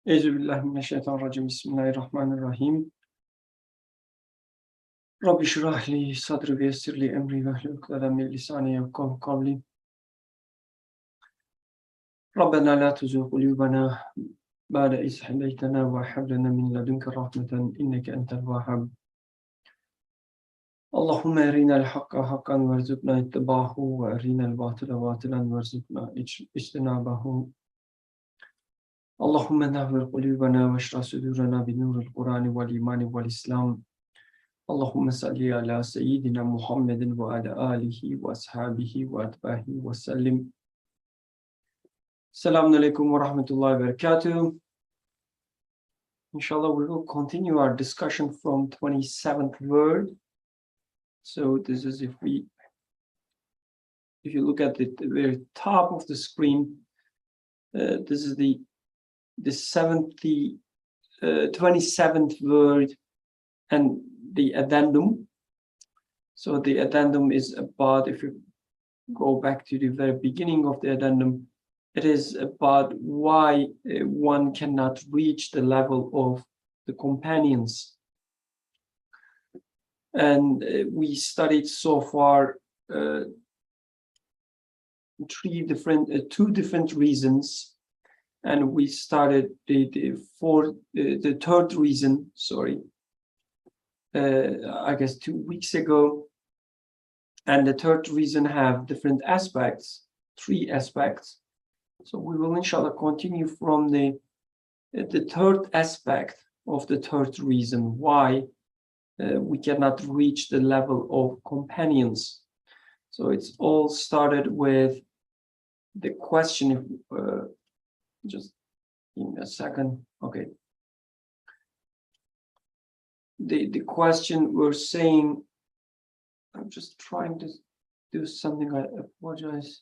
Euzubillahimineşşeytanirracim. Bismillahirrahmanirrahim. Rabbi şrah li sadri ve yessir li emri ve hlul ukdeten min lisani yefkahu kavli. Rabbena la tuzigh qulubana ba'de iz hadaytana ve hab lana min ladunka rahmeten inneke entel vehhab. Allahümme erinel hakka hakkan verzukna ittibahu ve erinel batile batilen verzukna ijtinabahu. Allahümme nahvir qulubana ve şrah sudurana bi nuril Kur'ani vel imani vel İslam. Allahümme salli ala seyyidina Muhammedin ve ala alihi ve ashabihi ve atbahi ve sellim. Selamun alaikum ve rahmetullahi ve berekatuh. Inshallah, we will continue our discussion from 27th word. So this is if you look at the very top of the screen, this is the 27th word and the addendum. So the addendum is about, if you go back to the very beginning of the addendum, it is about why one cannot reach the level of the companions. And we studied so far two different reasons, and we started the third reason, I guess 2 weeks ago. And the third reason have different aspects, 3 aspects. So we will inshallah continue from the third aspect of the third reason why we cannot reach the level of companions. So it's all started with the question, just give me a second, okay. The question we're saying, I'm just trying to do something, I apologize.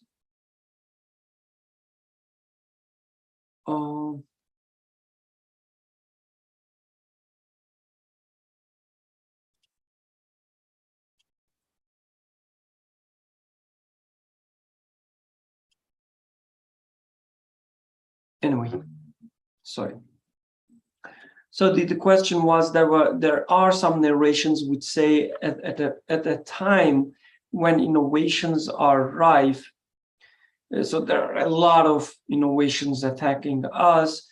Anyway, sorry. So the question was, there are some narrations which say at a time when innovations are rife. So there are a lot of innovations attacking us.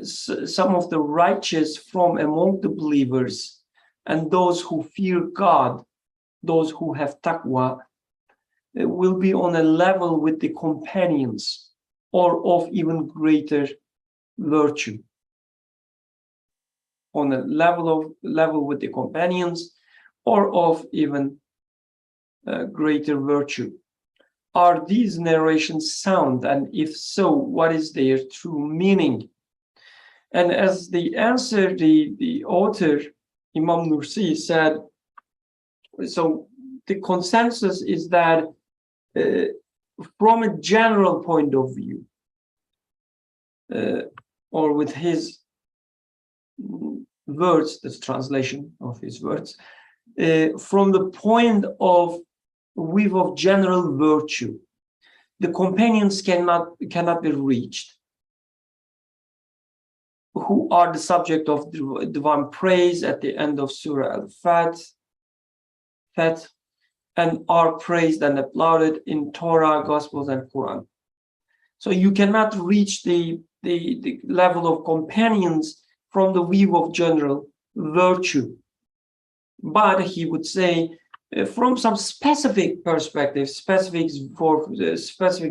Some of the righteous from among the believers and those who fear God, those who have taqwa, will be on a level with the companions or of even greater virtue. On a level with the companions or of even greater virtue. Are these narrations sound? And if so, what is their true meaning? And as the answer, the author, Imam Nursi, said, so the consensus is that from a general point of view, or with his words, this translation of his words, from the point of view of general virtue, the companions cannot be reached, who are the subject of divine praise at the end of Surah Al-Fat, and are praised and applauded in Torah, Gospels, and Quran. So you cannot reach the level of companions from the view of general virtue. But he would say, from some specific perspective, specific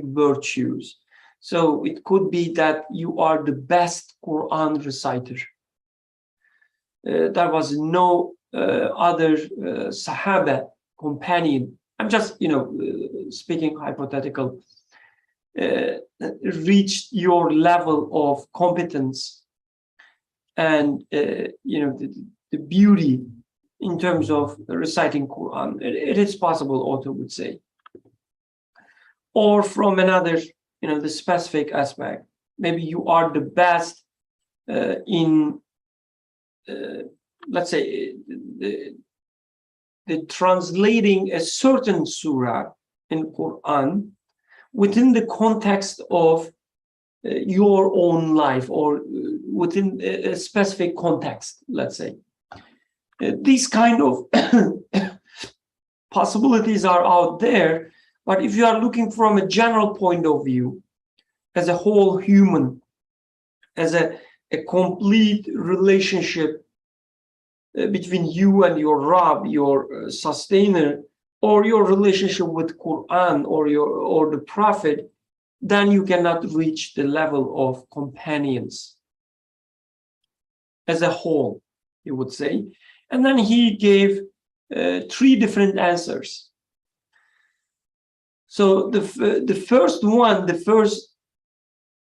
virtues. So it could be that you are the best Quran reciter. There was no other Sahaba companion. I'm just, speaking hypothetical, reached your level of competence and the beauty in terms of reciting Quran. It is possible, author would say. Or from another, the specific aspect, maybe you are the best in, let's say, the translating a certain surah in Quran within the context of your own life or within a specific context, let's say. These kind of possibilities are out there, but if you are looking from a general point of view, as a whole human, as a complete relationship between you and your Rab, your sustainer, or your relationship with Quran or the Prophet, then you cannot reach the level of companions as a whole, he would say. And then he gave 3 different answers. So the first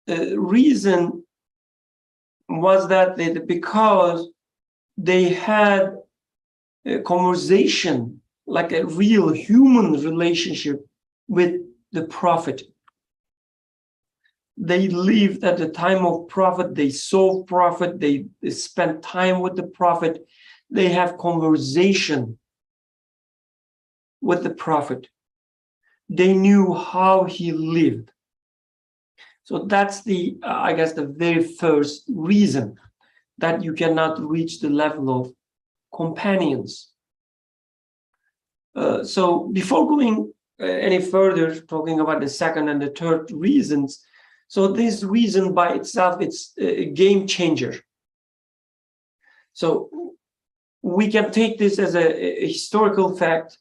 reason was that because they had a conversation, like a real human relationship with the Prophet. They lived at the time of Prophet, they saw Prophet, they spent time with the Prophet, they have conversation with the Prophet. They knew how he lived. So that's the, I guess, the very first reason that you cannot reach the level of companions. So before going any further, talking about the second and the third reasons, so this reason by itself, it's a game changer. So we can take this as a historical fact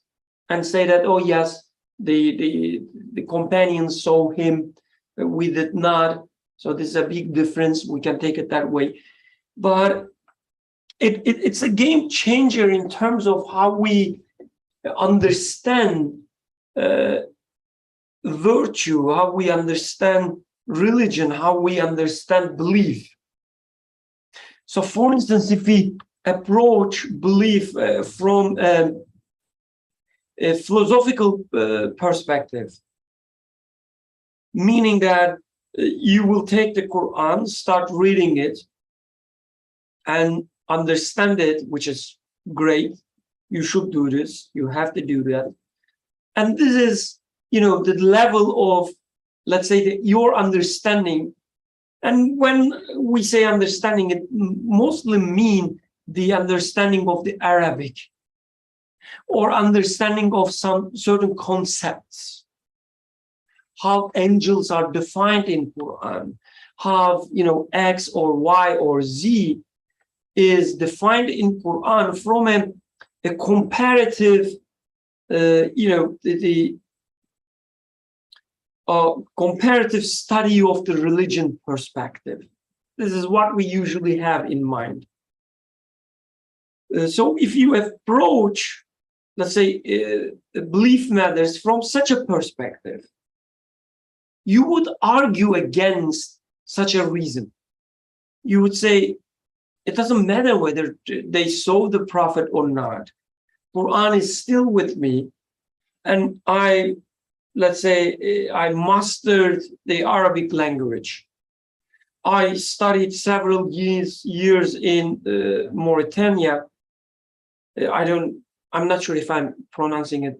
and say that, oh yes, the companions saw him, we did not. So this is a big difference. We can take it that way. But it's a game changer in terms of how we understand virtue, how we understand religion, how we understand belief. So for instance, if we approach belief from a philosophical perspective, meaning that you will take the Quran, start reading it, and understand it, which is great. You should do this. You have to do that. And this is, the level of, let's say, your understanding. And when we say understanding, it mostly mean the understanding of the Arabic or understanding of some certain concepts, how angels are defined in Quran, how, X or Y or Z is defined in Quran from a comparative, comparative study of the religion perspective. This is what we usually have in mind. So if you approach, let's say, belief matters from such a perspective, you would argue against such a reason. You would say, it doesn't matter whether they saw the Prophet or not. Quran is still with me, and let's say, I mastered the Arabic language. I studied several years in Mauritania. I'm not sure if I'm pronouncing it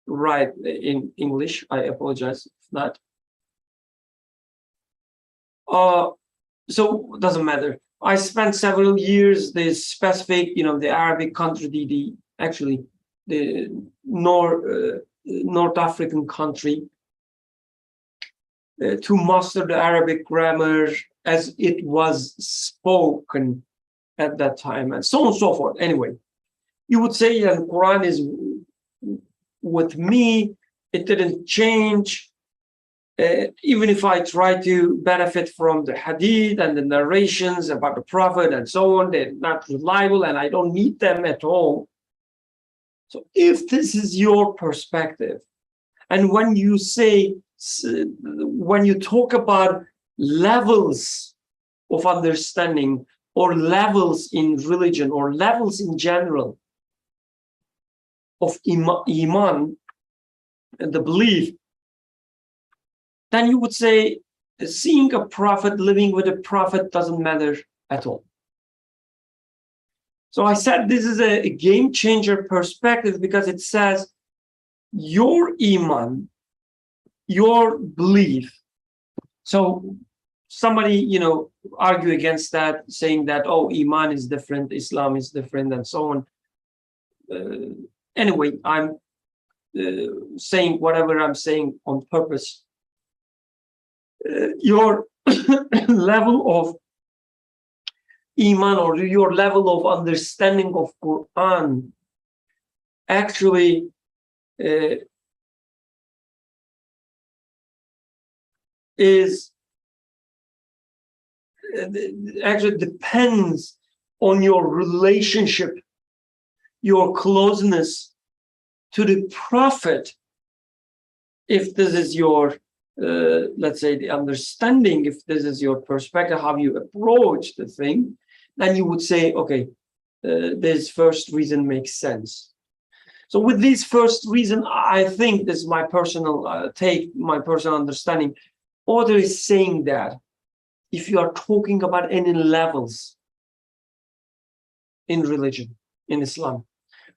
right in English. I apologize if not. So it doesn't matter. I spent several years, the specific, the Arabic country, actually the North African country, to master the Arabic grammar as it was spoken at that time, and so on and so forth. Anyway, you would say that the Quran is with me, it didn't change. Even if I try to benefit from the hadith and the narrations about the Prophet and so on, they're not reliable and I don't need them at all. So if this is your perspective, and when you talk about levels of understanding or levels in religion or levels in general of iman, the belief, then you would say seeing a prophet, living with a prophet doesn't matter at all. So I said this is a game changer perspective because it says your iman, your belief, So somebody, argue against that, saying that, oh, Iman is different, Islam is different, and so on. Anyway, I'm saying whatever I'm saying on purpose. Your level of Iman, or your level of understanding of Quran, actually actually depends on your relationship, your closeness to the Prophet. If this is your, let's say, the understanding, if this is your perspective, how you approach the thing, then you would say, okay, this first reason makes sense. So with this first reason, I think this is my personal take, my personal understanding. Author is saying that if you are talking about any levels in religion, in Islam,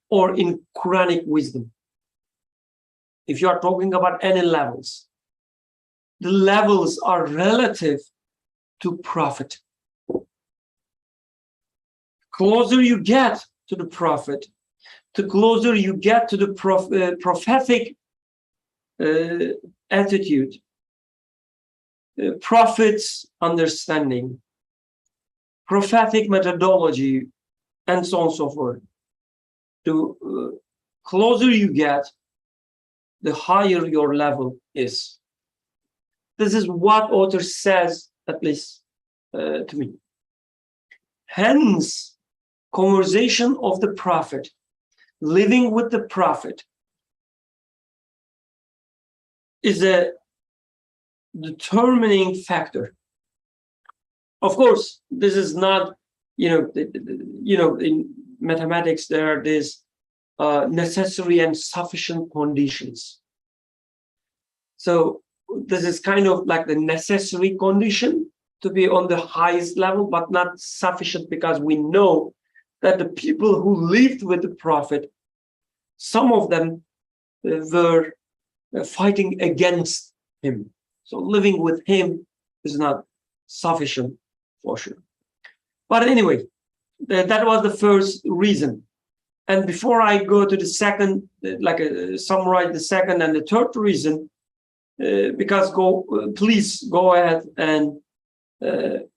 or in Quranic wisdom, if you are talking about any levels, the levels are relative to Prophet. Closer you get to the Prophet, the closer you get to the prophetic attitude, Prophet's understanding, prophetic methodology, and so on and so forth. The closer you get, the higher your level is. This is what author says, at least to me. Hence, conversation of the Prophet, living with the Prophet, is a determining factor. Of course, this is not, in mathematics there are these necessary and sufficient conditions. So this is kind of like the necessary condition to be on the highest level, but not sufficient, because we know that the people who lived with the Prophet, some of them were fighting against him. So living with him is not sufficient for sure. But anyway, that was the first reason. And before I go to the second, summarize the second and the third reason, please go ahead and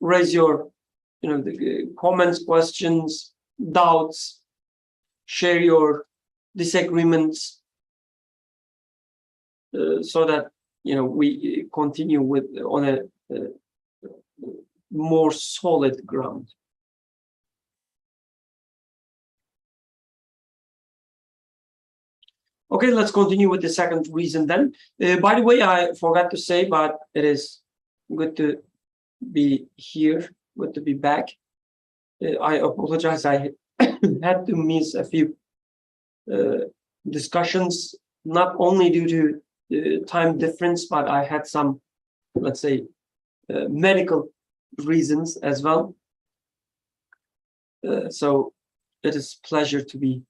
raise your, the comments, questions, doubts, share your disagreements, so that we continue on a more solid ground. Okay, let's continue with the second reason then. By the way, I forgot to say, but it is good to be here, good to be back. I apologize, I had to miss a few discussions, not only due to time difference, but I had some, let's say, medical reasons as well. So it is a pleasure to be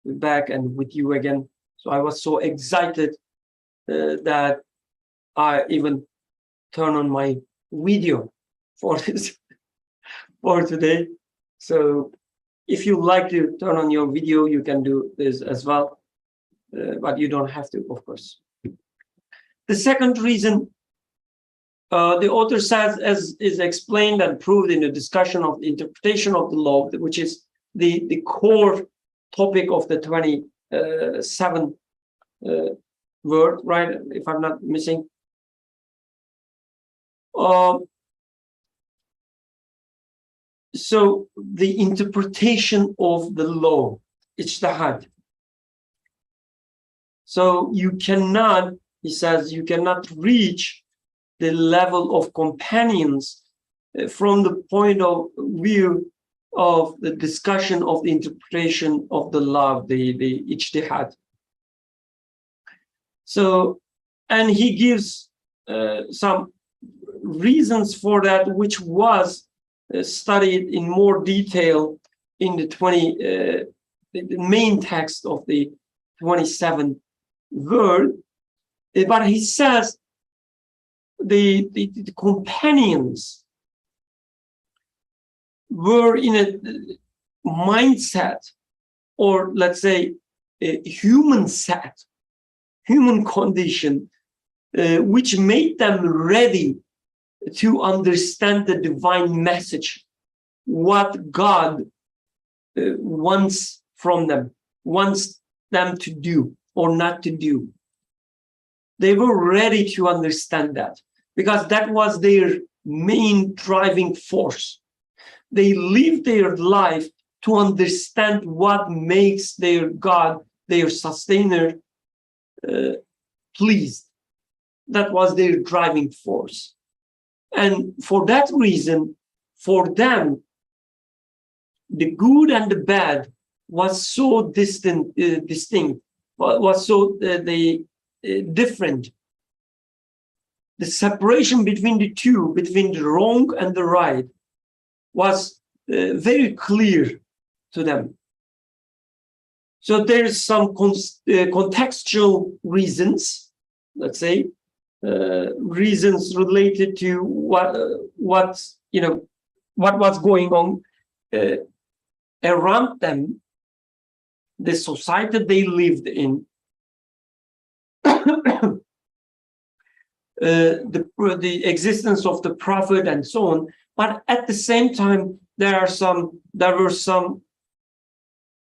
back and with you again. So I was so excited that I even turned on my video for this for today. So if you like to turn on your video, you can do this as well, but you don't have to, of course. The second reason, the author says, as is explained and proved in the discussion of the interpretation of the law, which is the core topic of the 27th word, right? If I'm not missing. So the interpretation of the law, ijtihad. So you cannot, he says, you cannot reach the level of companions from the point of view of the discussion of the interpretation of the law, the ijtihad. So, and he gives some reasons for that, which was studied in more detail in the main text of the 27th word. But he says the companions were in a mindset, or let's say a human set, human condition, which made them ready to understand the divine message, what God wants from them, wants them to do or not to do. They were ready to understand that, because that was their main driving force. They lived their life to understand what makes their God, their sustainer, pleased. That was their driving force. And for that reason, for them, the good and the bad was so distinct, was so different. The separation between the two, between the wrong and the right, was very clear to them. So there's some contextual reasons, let's say, reasons related to what was going on around them, the society they lived in, the existence of the prophet and so on. But at the same time, there were some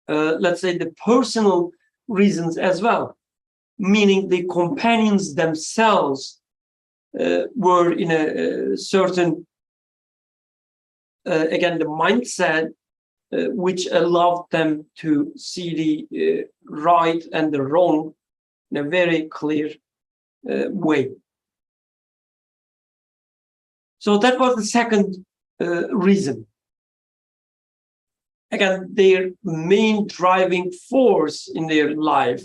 let's say the personal reasons as well, meaning the companions themselves were in a certain again the mindset which allowed them to see the right and the wrong in a very clear way. So that was the second reason. Again, their main driving force in their life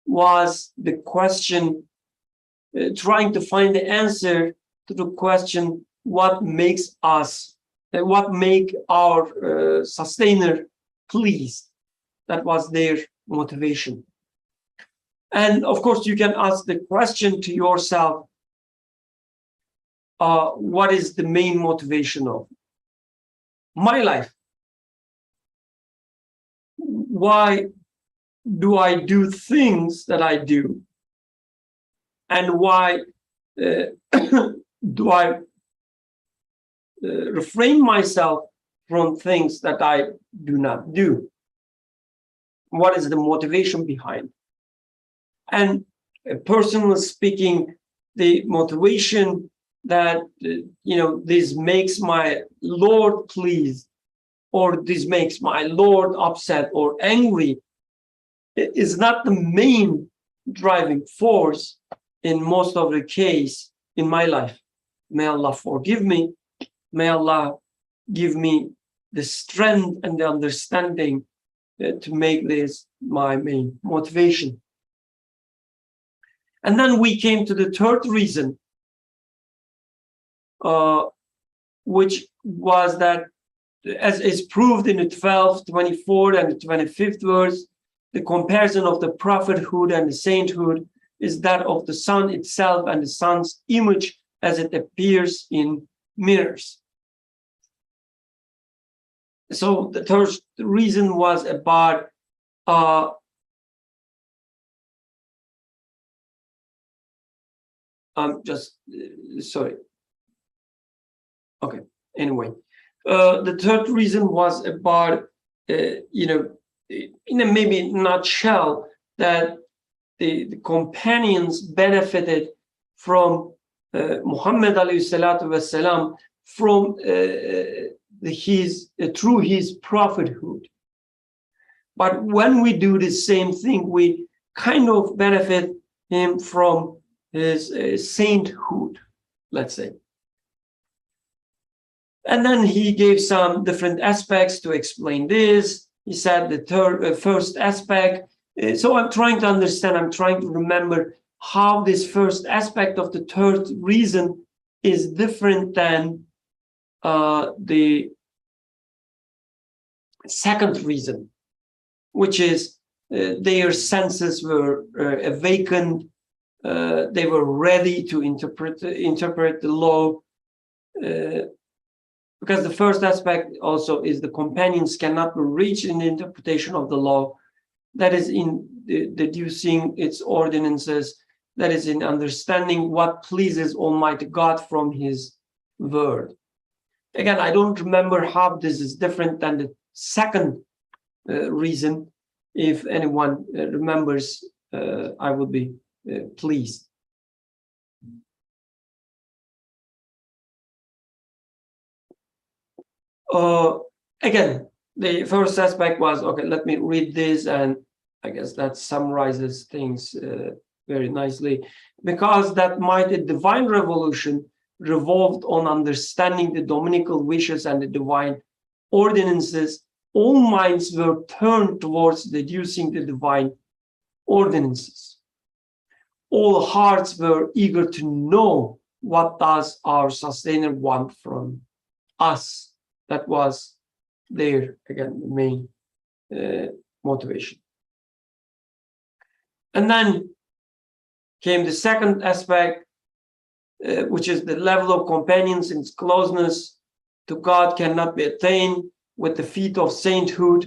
was the question, trying to find the answer to the question, what makes us, what make our sustainer pleased? That was their motivation. And of course, you can ask the question to yourself, what is the main motivation of my life? Why do I do things that I do? And why do I refrain myself from things that I do not do? What is the motivation behind? And personally speaking, the motivation that, this makes my Lord pleased, or this makes my Lord upset or angry, is not the main driving force in most of the case in my life. May Allah forgive me. May Allah give me the strength and the understanding to make this my main motivation. And then we came to the third reason, which was that, as is proved in the 12th, 24th, and the 25th verse, the comparison of the prophethood and the sainthood is that of the sun itself and the sun's image as it appears in mirrors. So the third reason was about sorry. Okay, anyway. The third reason was about, in a maybe nutshell, that the companions benefited from Muhammad alayhi salatu wasalam from through his prophethood. But when we do the same thing, we kind of benefit him from his sainthood, let's say. And then he gave some different aspects to explain this. He said the first aspect. So I'm trying to understand, I'm trying to remember how this first aspect of the third reason is different than the second reason, which is their senses were awakened they were ready to interpret the law, because the first aspect also is the companions cannot be reached in the interpretation of the law, that is in deducing its ordinances, that is in understanding what pleases Almighty God from His word. Again, I don't remember how this is different than the second reason. If anyone remembers, I would be pleased. Again, the first aspect was, okay, let me read this, and I guess that summarizes things very nicely. Because that mighty divine revolution revolved on understanding the dominical wishes and the divine ordinances, all minds were turned towards deducing the divine ordinances. All hearts were eager to know what does our sustainer want from us. That was their, again, the main motivation. And then came the second aspect, which is the level of companions in its closeness to God cannot be attained with the feat of sainthood.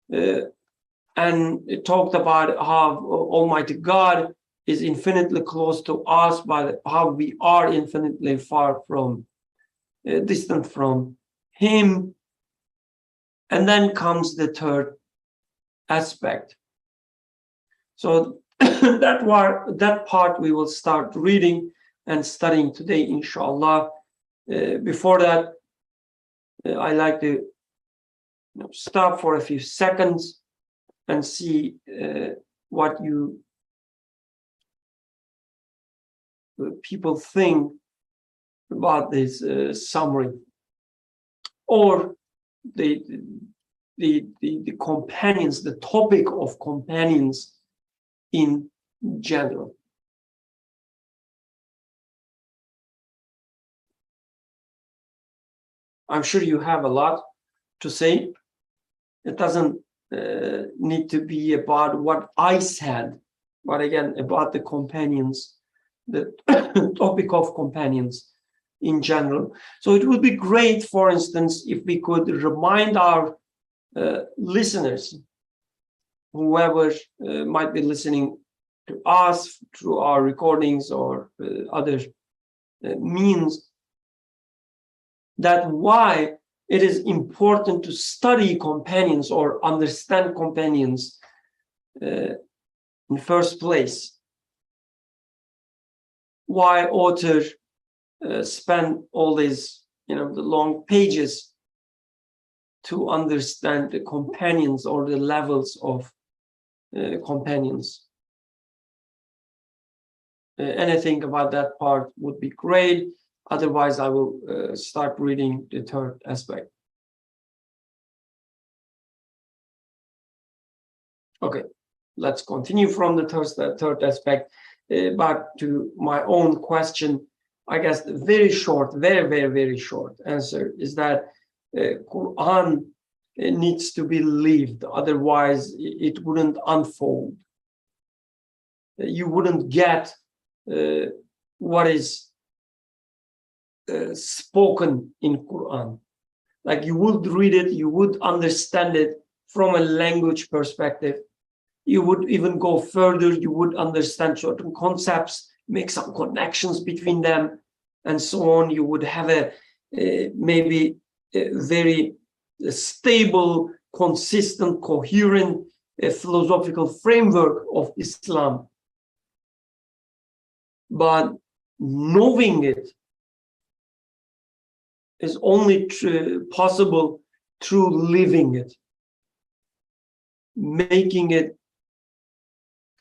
And it talked about how Almighty God is infinitely close to us, but how we are infinitely far from, distant from Him. And then comes the third aspect. So that part we will start reading and studying today, inshallah. Before that, I like to stop for a few seconds and see what you people think about this summary, or the companions, the topic of companions in general. I'm sure you have a lot to say. It doesn't need to be about what I said, but again, about the companions, the topic of companions in general. So it would be great, for instance, if we could remind our listeners, whoever might be listening to us through our recordings or other means, that why it is important to study companions or understand companions in the first place. Why author spend all these, the long pages to understand the companions or the levels of companions. Anything about that part would be great. Otherwise, I will start reading the third aspect. Okay, let's continue from the third aspect. Back to my own question. I guess the very short, very short answer is that Quran needs to be lived. Otherwise, it wouldn't unfold. You wouldn't get what is spoken in Quran. Like, you would read it, you would understand it from a language perspective. You would even go further, you would understand certain concepts, make some connections between them, and so on. You would have a maybe a very stable, consistent, coherent philosophical framework of Islam. But knowing it is only possible through living it, making it,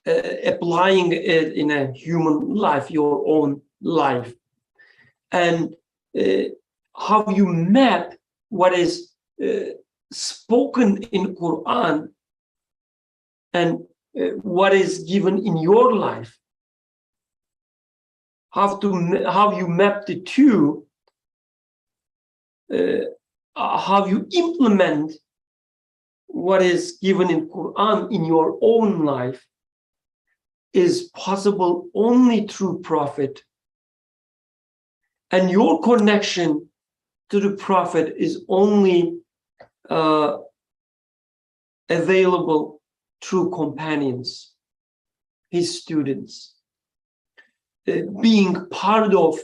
applying it in a human life, your own life. And how you map what is spoken in Quran and what is given in your life. How you map the two, how you implement what is given in Quran in your own life. is possible only through Prophet, and your connection to the Prophet is only available through companions, his students, being part of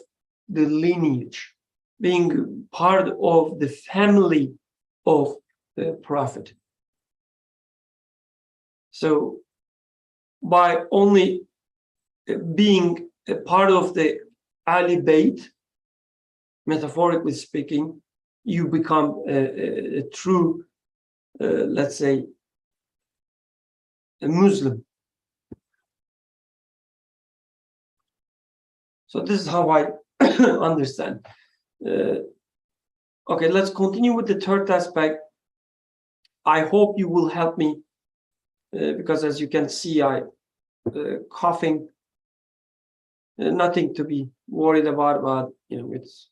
the lineage, being part of the family of the Prophet. So by only being a part of the Ali Bayt, metaphorically speaking, you become a true, let's say, a Muslim. So this is how I understand. Okay, let's continue with the third aspect. I hope you will help me because, as you can see, I coughing. Nothing to be worried about, but it's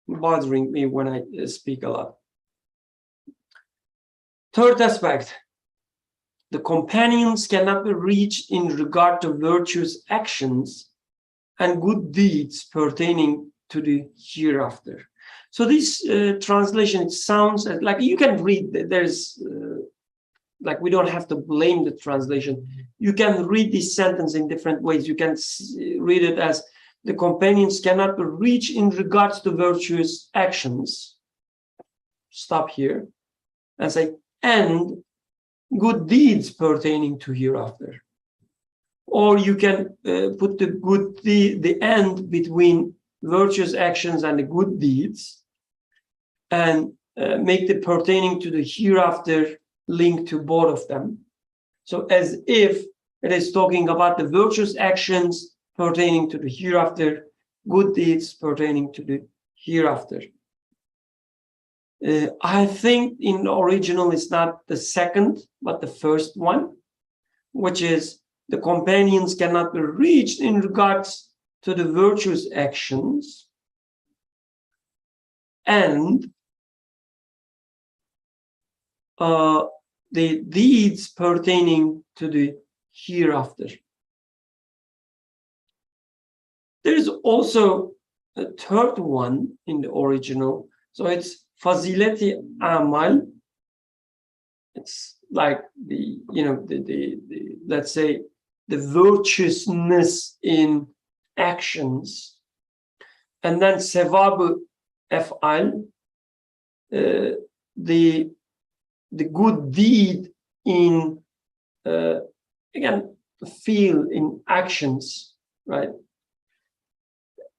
bothering me when I speak a lot. Third aspect: the companions cannot be reached in regard to virtuous actions and good deeds pertaining to the hereafter. So this translation, it sounds like you can read. There's like we don't have to blame the translation. You can read this sentence in different ways. You can read it as the companions cannot be reached in regards to virtuous actions. Stop here and say, and good deeds pertaining to hereafter. Or you can put the end between virtuous actions and the good deeds and make the pertaining to the hereafter link to both of them. So as if it is talking about the virtuous actions pertaining to the hereafter, good deeds pertaining to the hereafter. I think in the original it's not the second, but the first one, which is the companions cannot be reached in regards to the virtuous actions and the deeds pertaining to the hereafter. There is also a third one in the original. So it's Fazileti Amal. It's like the let's say the virtuousness in actions, and then Sevab Ef'al, the good deed in again feel in actions, right?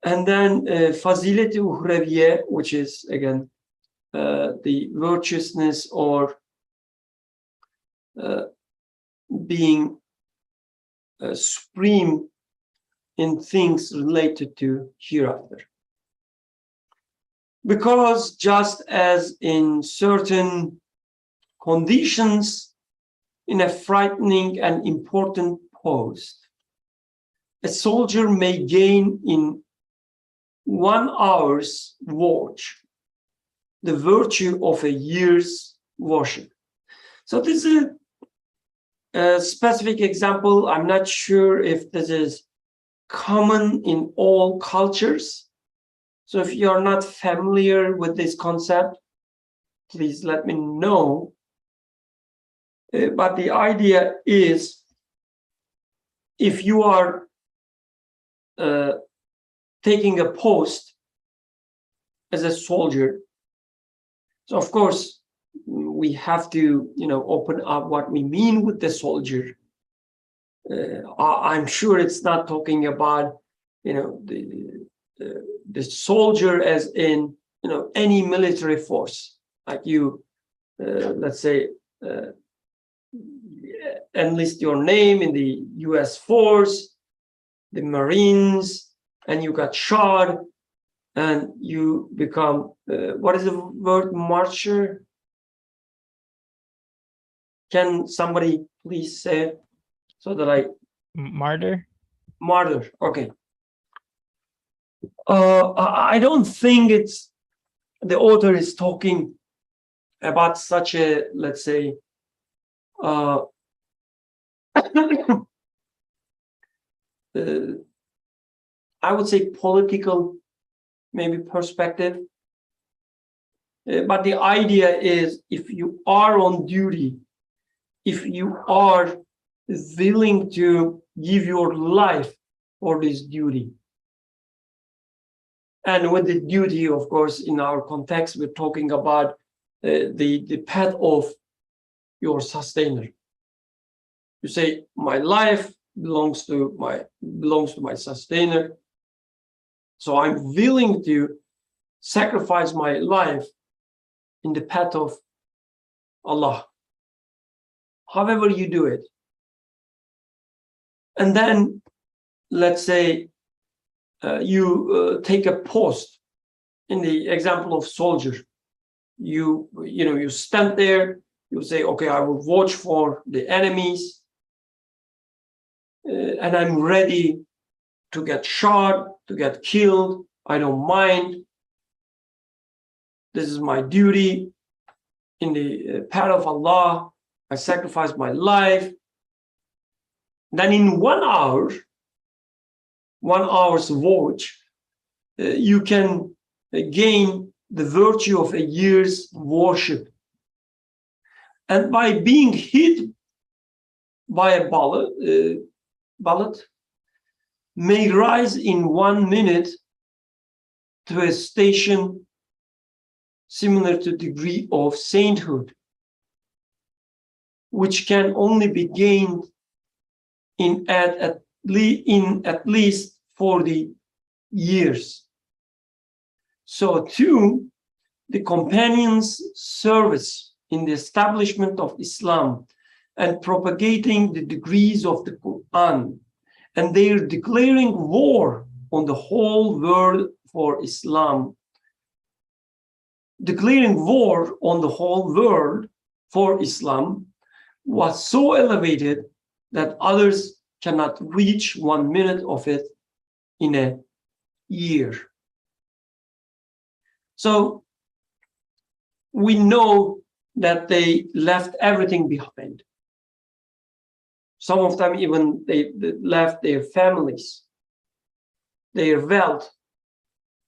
And then Fazileti Uhreviye, which is again the virtuousness or being supreme in things related to hereafter. Because just as in certain conditions in a frightening and important post, a soldier may gain in 1 hour's watch the virtue of a year's worship. So this is a specific example. I'm not sure if this is common in all cultures. So if you're not familiar with this concept, please let me know. But the idea is, if you are taking a post as a soldier, so of course we have to open up what we mean with the soldier. I'm sure it's not talking about the soldier as in any military force, like you let's say enlist your name in the US force, the Marines, and you got shot and you become what is the word, martyr? Can somebody please say it so that I... Martyr? Martyr, okay. I don't think it's the author is talking about such a, let's say, I would say, political, maybe perspective. But the idea is, if you are on duty, if you are willing to give your life for this duty, and with the duty, of course, in our context, we're talking about the path of your sustainer. You say, my life belongs to my sustainer, so I'm willing to sacrifice my life in the path of Allah, however you do it. And then, let's say, you take a post. In the example of soldier, you stand there, you say, okay, I will watch for the enemies, and I'm ready to get shot, to get killed. I don't mind. This is my duty. In the path of Allah, I sacrifice my life. Then in 1 hour, 1 hour's watch, you can gain the virtue of a year's worship. And by being hit by a bullet, may rise in 1 minute to a station similar to degree of sainthood, which can only be gained in at least 40 years. So too, the companions' service in the establishment of Islam and propagating the degrees of the Quran, and their declaring war on the whole world for Islam, declaring war on the whole world for Islam was so elevated that others cannot reach 1 minute of it in a year. So we know that they left everything behind. Some of them even they left their families, their wealth,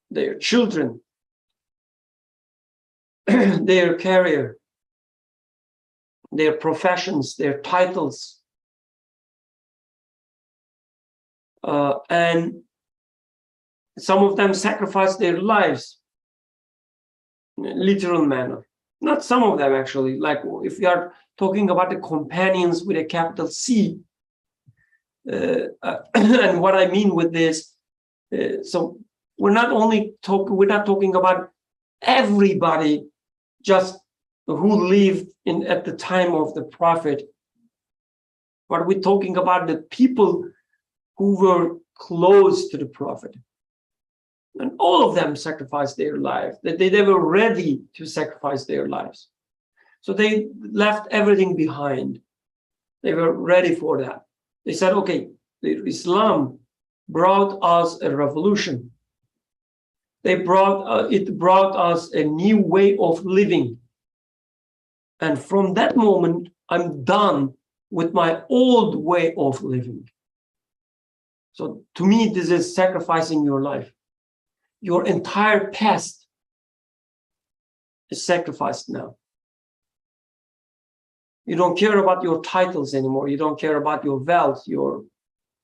their children, their career, their professions, their titles, and some of them sacrificed their lives in a literal manner. Not some of them, actually. Like if we are talking about the companions with a capital C, and what I mean with this, so we're not talking about everybody just who lived at the time of the Prophet, but we're talking about the people who were close to the Prophet. And all of them sacrificed their lives. They were ready to sacrifice their lives. So they left everything behind. They were ready for that. They said, okay, Islam brought us a revolution. It brought us a new way of living. And from that moment, I'm done with my old way of living. So to me, this is sacrificing your life. Your entire past is sacrificed now. You don't care about your titles anymore. You don't care about your wealth, your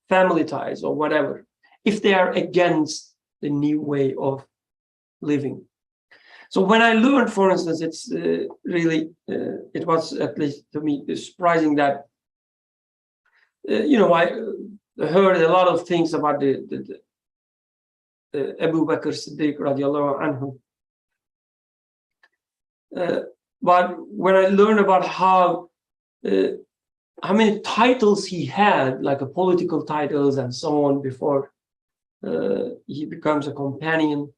family ties, or whatever, if they are against the new way of living. So when I learned, for instance, it's really, it was at least to me surprising that, I heard a lot of things about the Abu Bakr Siddiq radiallahu anhu. But when I learned about how many titles he had, like political titles and so on, before he becomes a companion,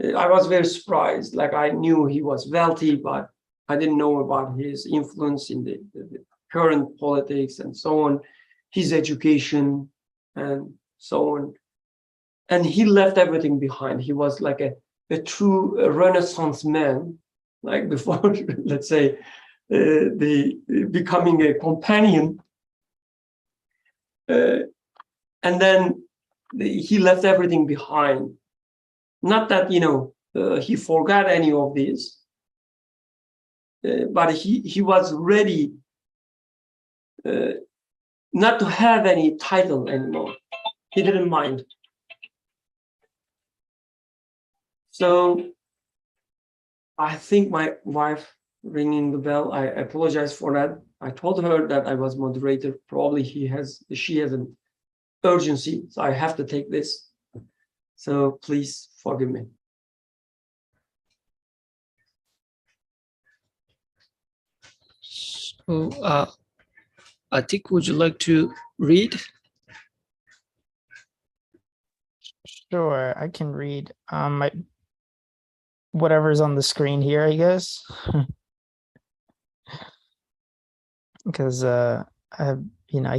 I was very surprised. Like I knew he was wealthy, but I didn't know about his influence in the current politics and so on, his education and so on. And he left everything behind. He was like a true Renaissance man, like before, let's say, the becoming a companion. and then he left everything behind. Not that, he forgot any of these, but he was ready not to have any title anymore. He didn't mind. So I think my wife ringing the bell. I apologize for that. I told her that I was moderator. Probably she has an urgency, so I have to take this. So please forgive me. So, Atik, would you like to read? Sure, I can read. Whatever's on the screen here, I guess. Because I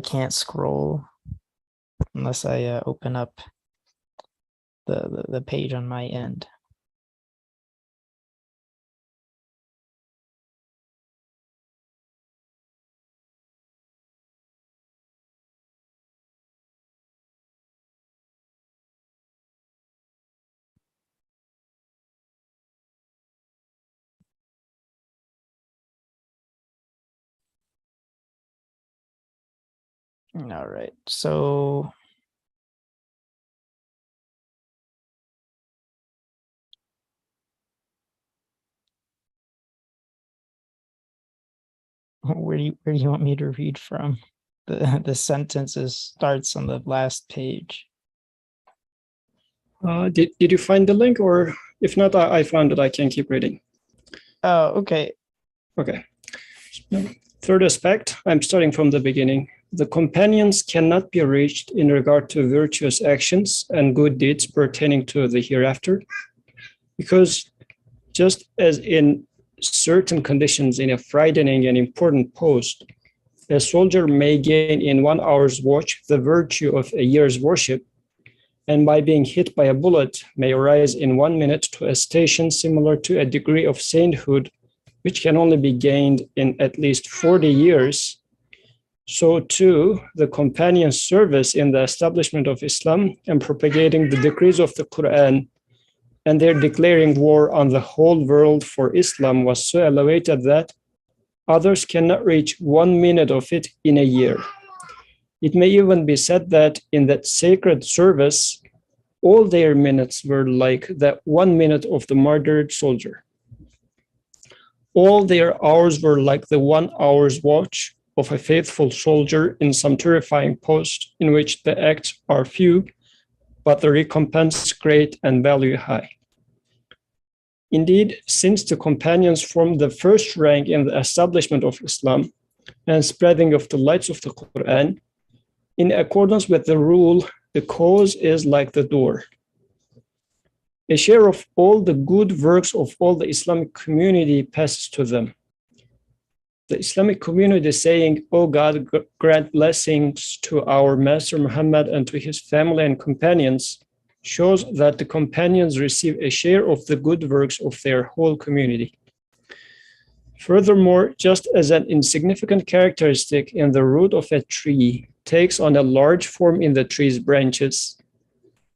can't scroll unless I open up the page on my end. All right, so where do you want me to read from? The sentences starts on the last page. Did you find the link, or if not, I found it. I can keep reading. Oh, okay. Okay. Third aspect, I'm starting from the beginning. The companions cannot be reached in regard to virtuous actions and good deeds pertaining to the hereafter, because just as in certain conditions in a frightening and important post, a soldier may gain in 1 hour's watch the virtue of a year's worship, and by being hit by a bullet may rise in 1 minute to a station similar to a degree of sainthood, which can only be gained in at least 40 years, so too the companions' service in the establishment of Islam and propagating the decrees of the Quran and their declaring war on the whole world for Islam was so elevated that others cannot reach 1 minute of it in a year. It may even be said that in that sacred service, all their minutes were like that 1 minute of the martyred soldier. All their hours were like the 1 hour's watch of a faithful soldier in some terrifying post in which the acts are few, but the recompense great and value high. Indeed, since the companions formed the first rank in the establishment of Islam and spreading of the lights of the Quran, in accordance with the rule, the cause is like the door. A share of all the good works of all the Islamic community passes to them. The Islamic community saying, "O God, grant blessings to our Master Muhammad and to his family and companions," shows that the companions receive a share of the good works of their whole community. Furthermore, just as an insignificant characteristic in the root of a tree takes on a large form in the tree's branches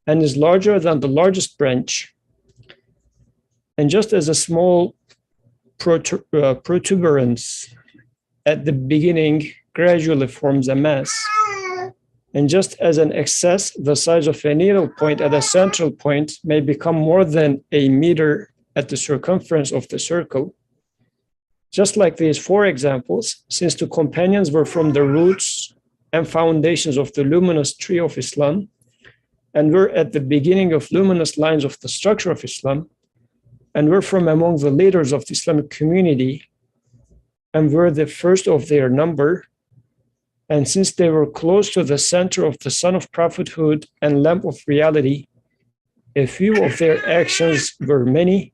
and is larger than the largest branch, and just as a small protuberance at the beginning gradually forms a mass, and just as an excess the size of a needle point at a central point may become more than a meter at the circumference of the circle, just like these four examples, since the companions were from the roots and foundations of the luminous tree of Islam, and were at the beginning of luminous lines of the structure of Islam, and were from among the leaders of the Islamic community, and were the first of their number, and since they were close to the center of the sun of prophethood and lamp of reality, a few of their actions were many,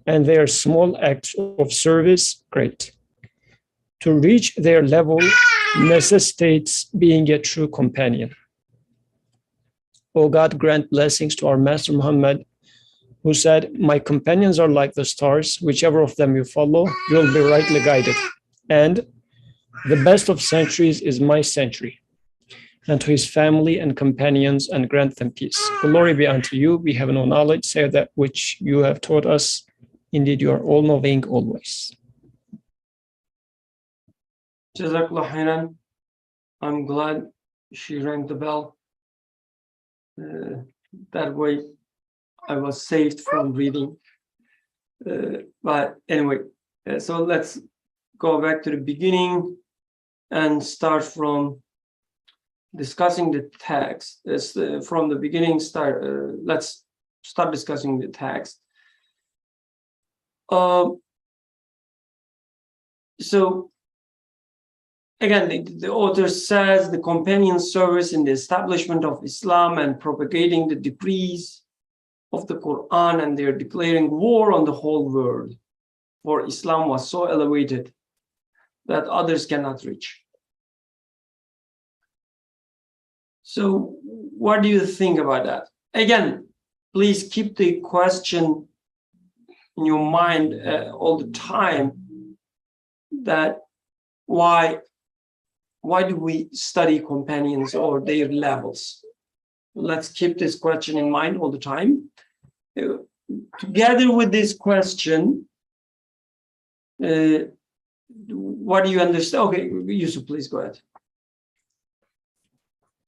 and their small acts of service great. To reach their level necessitates being a true companion. O God, grant blessings to our Master Muhammad, who said, "My companions are like the stars, whichever of them you follow, you'll be rightly guided. And the best of centuries is my century. and to his family and companions, and grant them peace. Glory be unto you. We have no knowledge save that which you have taught us. Indeed, you are all-knowing always. Jazakallah khairan. I'm glad she rang the bell. That way I was saved from reading. But anyway, so let's go back to the beginning and start from discussing the text. From the beginning, let's start discussing the text. So again, the author says the companion service in the establishment of Islam and propagating the decrees of the Quran, and they're declaring war on the whole world, for Islam was so elevated that others cannot reach. So what do you think about that? Again, please keep the question in your mind all the time, that why do we study companions or their levels? Let's keep this question in mind all the time. Together with this question, what do you understand? Okay, Yusuf, please go ahead.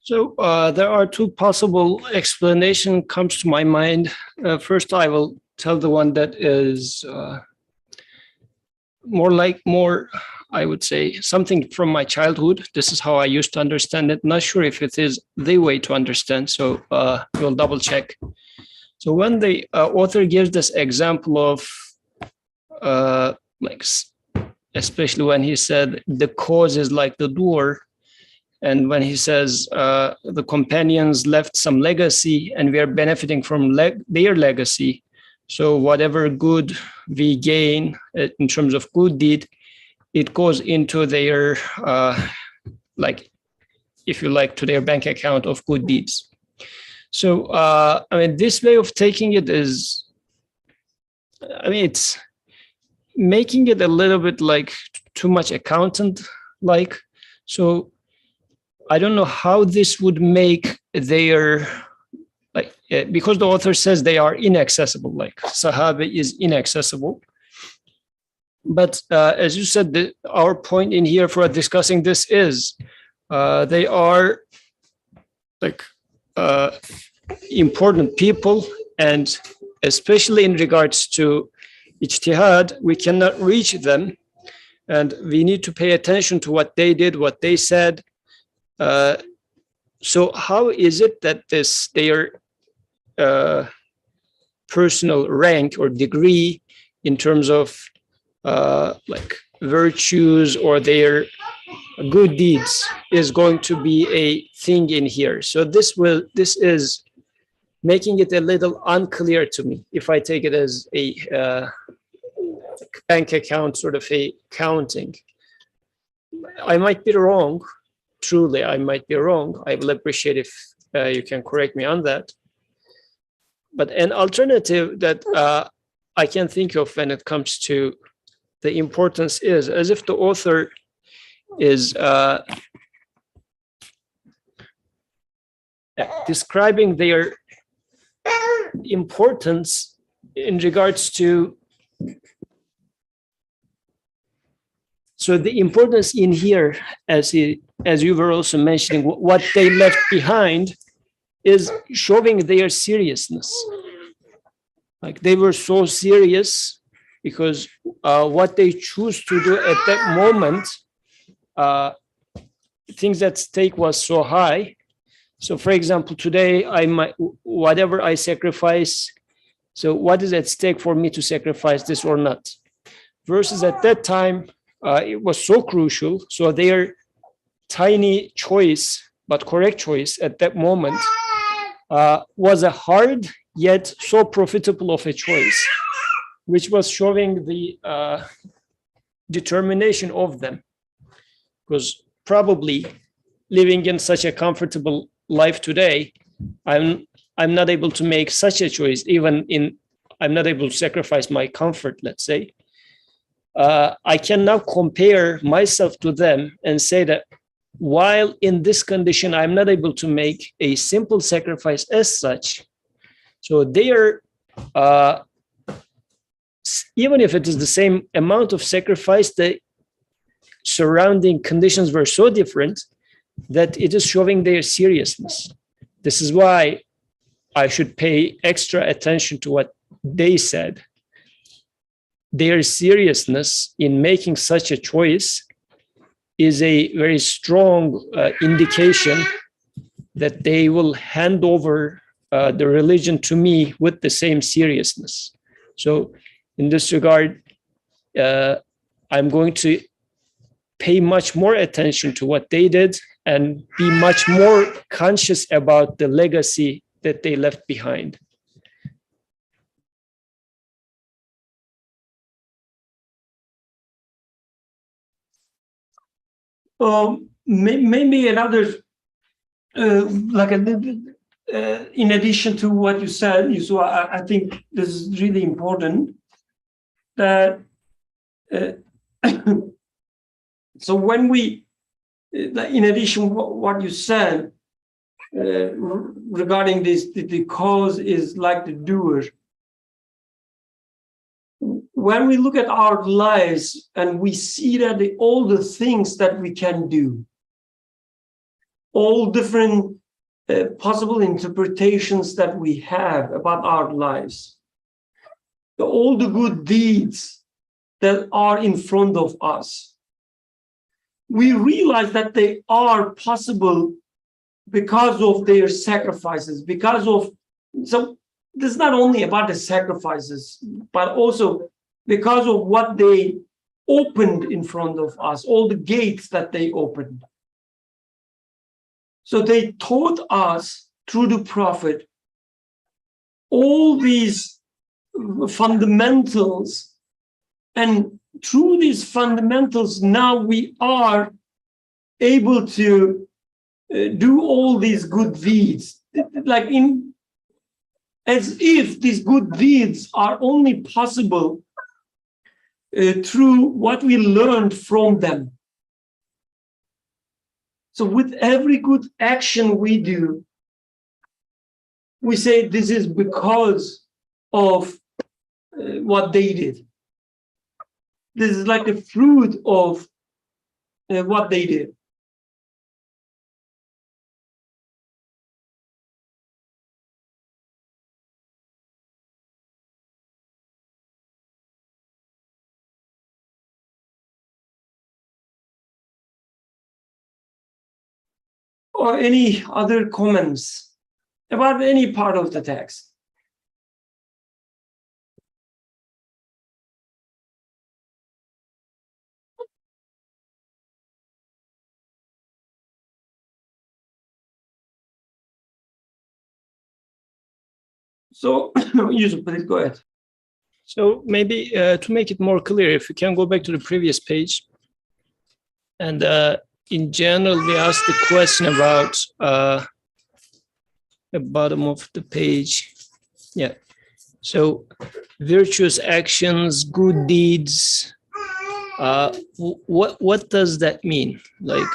So there are two possible explanations comes to my mind. First, I will tell the one that is more, I would say, something from my childhood. This is how I used to understand it. Not sure if it is the way to understand, so we'll double check. So when the author gives this example of, especially when he said the cause is like the door, and when he says the companions left some legacy and we are benefiting from their legacy, so whatever good we gain in terms of good deed, it goes into their, if you like, to their bank account of good deeds. So, this way of taking it is, it's making it a little bit like too much accountant-like. So I don't know how this would make their, because the author says they are inaccessible, like Sahabi is inaccessible. But as you said, our point in here for discussing this is they are important people, and especially in regards to ijtihad, we cannot reach them, and we need to pay attention to what they did, what they said. So how is it that their personal rank or degree in terms of virtues or their good deeds is going to be a thing in here? So this is making it a little unclear to me if I take it as a bank account sort of a counting. I might be wrong. Truly, I might be wrong. I will appreciate if you can correct me on that. But an alternative that I can think of when it comes to the importance is as if the author is describing their importance in regards to, so the importance in here, as you were also mentioning, what they left behind is showing their seriousness. Like they were so serious because what they choose to do at that moment, things at stake was so high. So for example, today whatever I sacrifice, so what is at stake for me to sacrifice this or not? Versus at that time, it was so crucial. So their tiny choice, but correct choice at that moment was a hard yet so profitable of a choice, which was showing the determination of them. Because probably living in such a comfortable life today, I'm not able to make such a choice. I'm not able to sacrifice my comfort, let's say. I can now compare myself to them and say that while in this condition, I'm not able to make a simple sacrifice as such. So they are, even if it is the same amount of sacrifice, the surrounding conditions were so different that it is showing their seriousness. This is why I should pay extra attention to what they said. Their seriousness in making such a choice is a very strong indication that they will hand over the religion to me with the same seriousness. So in this regard, I'm going to pay much more attention to what they did and be much more conscious about the legacy that they left behind. Maybe another, in addition to what you said, I think this is really important. That so when we, in addition, what you said regarding this, the cause is like the doer. When we look at our lives and we see that all the things that we can do, all different possible interpretations that we have about our lives, all the good deeds that are in front of us, we realize that they are possible because of their sacrifices, because of, so this is not only about the sacrifices, but also because of what they opened in front of us, all the gates that they opened. So they taught us through the prophet all these fundamentals, and through these fundamentals, now we are able to do all these good deeds, as if these good deeds are only possible through what we learned from them. So with every good action we do, we say this is because of what they did. This is like the fruit of what they did. Or any other comments about any part of the text? So, Yusuf, please go ahead. So maybe to make it more clear, if you can go back to the previous page. And in general, we asked the question about the bottom of the page. Yeah. So virtuous actions, good deeds. What does that mean? Like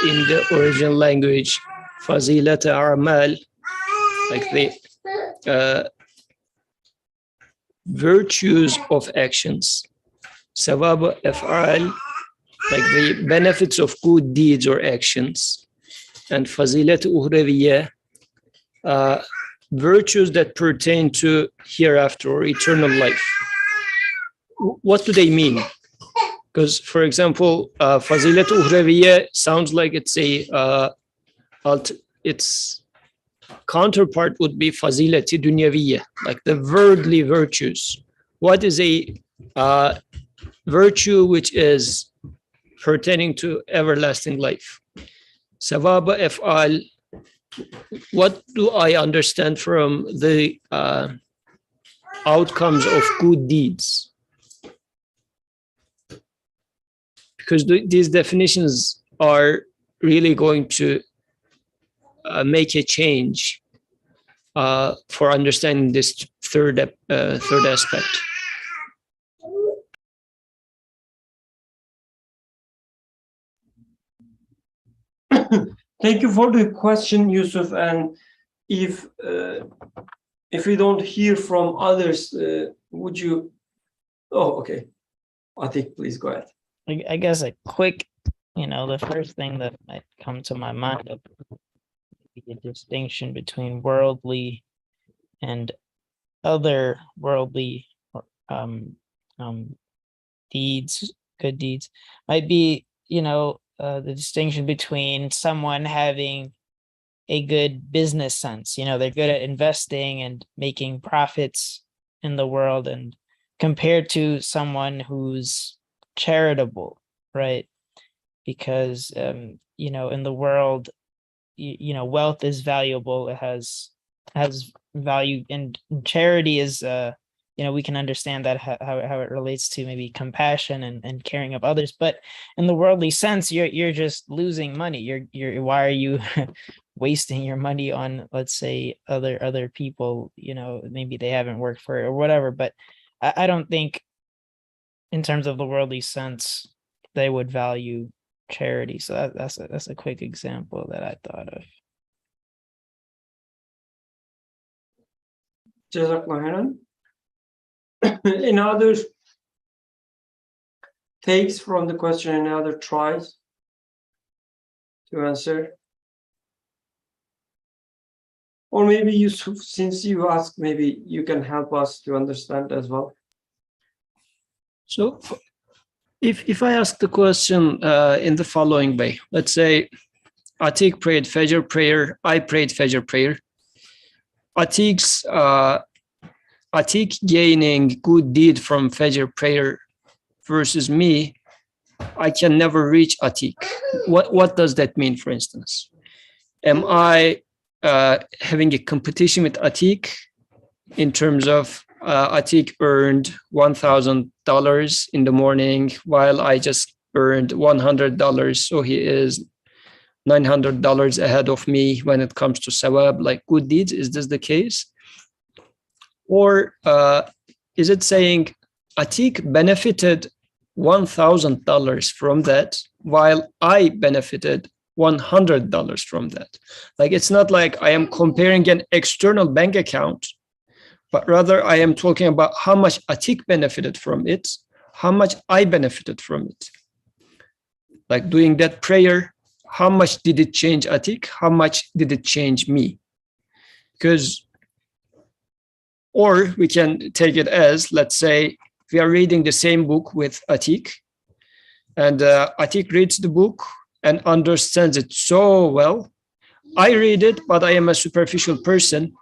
in the original language, fazilat a'mal, like the virtues of actions, sawab af'al, like the benefits of good deeds or actions, and fazilat ukhrawiyya, virtues that pertain to hereafter or eternal life. What do they mean? Because, for example, fazilat ukhrawiyya sounds like it's its counterpart would be fazilati dunyawiyya, like the worldly virtues. What is a virtue which is pertaining to everlasting life? Sawaba af'al, what do I understand from the outcomes of good deeds? Because these definitions are really going to make a change for understanding this third aspect. Thank you for the question, Yusuf. And if we don't hear from others, would you? Oh, okay. Atik, please go ahead. I guess a quick, the first thing that might come to my mind would be the distinction between worldly and other worldly deeds, good deeds. Might be, the distinction between someone having a good business sense. They're good at investing and making profits in the world, and compared to someone who's charitable, right? Because in the world, wealth is valuable. It has value, and charity is we can understand that how it relates to maybe compassion and caring of others. But in the worldly sense, you're just losing money. You're why are you wasting your money on, let's say, other people? Maybe they haven't worked for it or whatever. But I don't think, in terms of the worldly sense, they would value charity. So that's a quick example that I thought of. Jazakallah. In other takes from the question, any other tries to answer? Or maybe Yusuf, since you asked, maybe you can help us to understand as well. So if I ask the question in the following way, let's say Atik prayed Fajr prayer, I prayed Fajr prayer. Atik gaining good deed from Fajr prayer versus me, I can never reach Atik. What does that mean, for instance? Am I having a competition with Atik in terms of Atik earned $1,000 in the morning while I just earned $100, so he is $900 ahead of me when it comes to sawab, like good deeds? Is this the case? Or is it saying Atik benefited $1,000 from that while I benefited $100 from that? Like, it's not like I am comparing an external bank account, but rather I am talking about how much Atik benefited from it, how much I benefited from it. Like doing that prayer, how much did it change Atik? How much did it change me? Because, or we can take it as, let's say, we are reading the same book with Atik, and Atik reads the book and understands it so well. I read it, but I am a superficial person.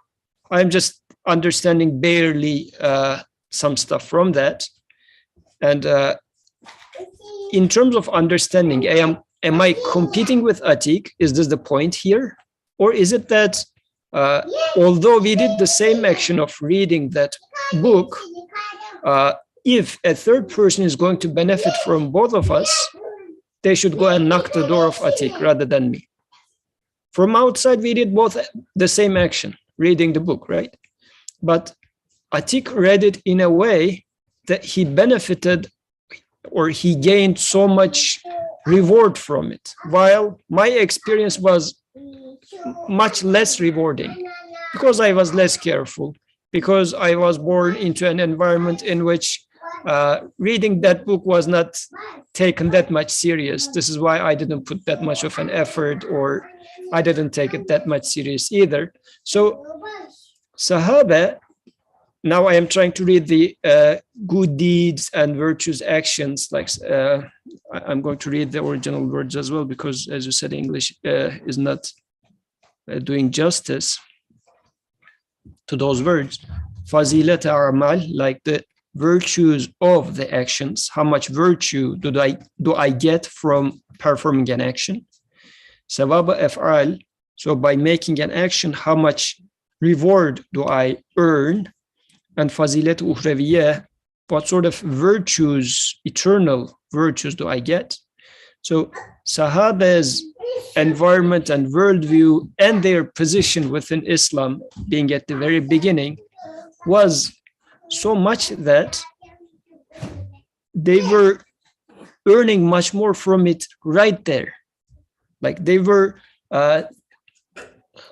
I'm just understanding barely some stuff from that. And in terms of understanding, am I competing with Atik? Is this the point here? Or is it that although we did the same action of reading that book, if a third person is going to benefit from both of us, they should go and knock the door of Atik rather than me. From outside, we did both the same action, reading the book, right? But Atik read it in a way that he benefited, or he gained so much reward from it, while my experience was much less rewarding because I was less careful, because I was born into an environment in which reading that book was not taken that much serious. This is why I didn't put that much of an effort, or I didn't take it that much serious either. So Sahaba, now I am trying to read the good deeds and virtuous actions. Like I'm going to read the original words as well, because as you said, English is not doing justice to those words. Fazilet a'mal, like the virtues of the actions. How much virtue do I get from performing an action? Sawaba af'al, so by making an action, how much reward do I earn? And fazilet ukhrawiyah, what sort of virtues, eternal virtues, do I get? So Sahaba's environment and worldview and their position within Islam, being at the very beginning, was so much that they were earning much more from it right there. Like they were,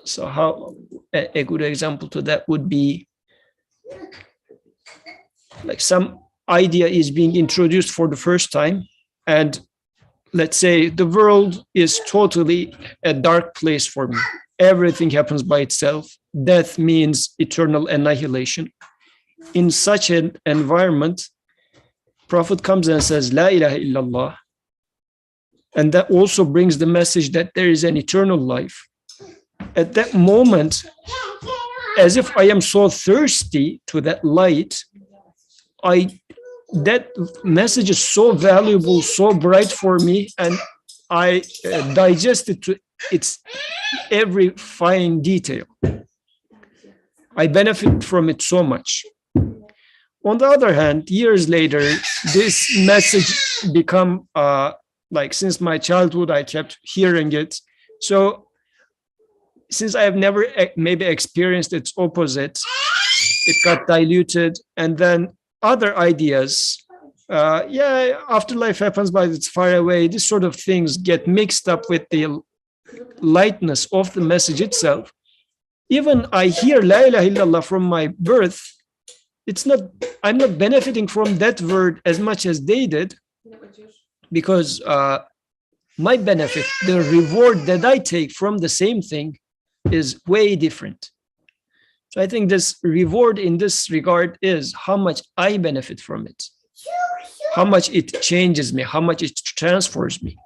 so how a good example to that would be like some idea is being introduced for the first time, and let's say the world is totally a dark place for me. Everything happens by itself. Death means eternal annihilation. In such an environment, Prophet comes and says, La ilaha illallah. And that also brings the message that there is an eternal life. At that moment, as if I am so thirsty to that light, that message is so valuable, so bright for me, and I digest it to its every fine detail. I benefit from it so much. On the other hand, years later, this message become like since my childhood, I kept hearing it. So since I have never maybe experienced its opposite, it got diluted, and then other ideas, afterlife happens, but it's far away. These sort of things get mixed up with the lightness of the message itself. Even I hear La ilaha illallah from my birth, I'm not benefiting from that word as much as they did, because my benefit, the reward that I take from the same thing is way different. So I think this reward in this regard is how much I benefit from it, how much it changes me, how much it transforms me.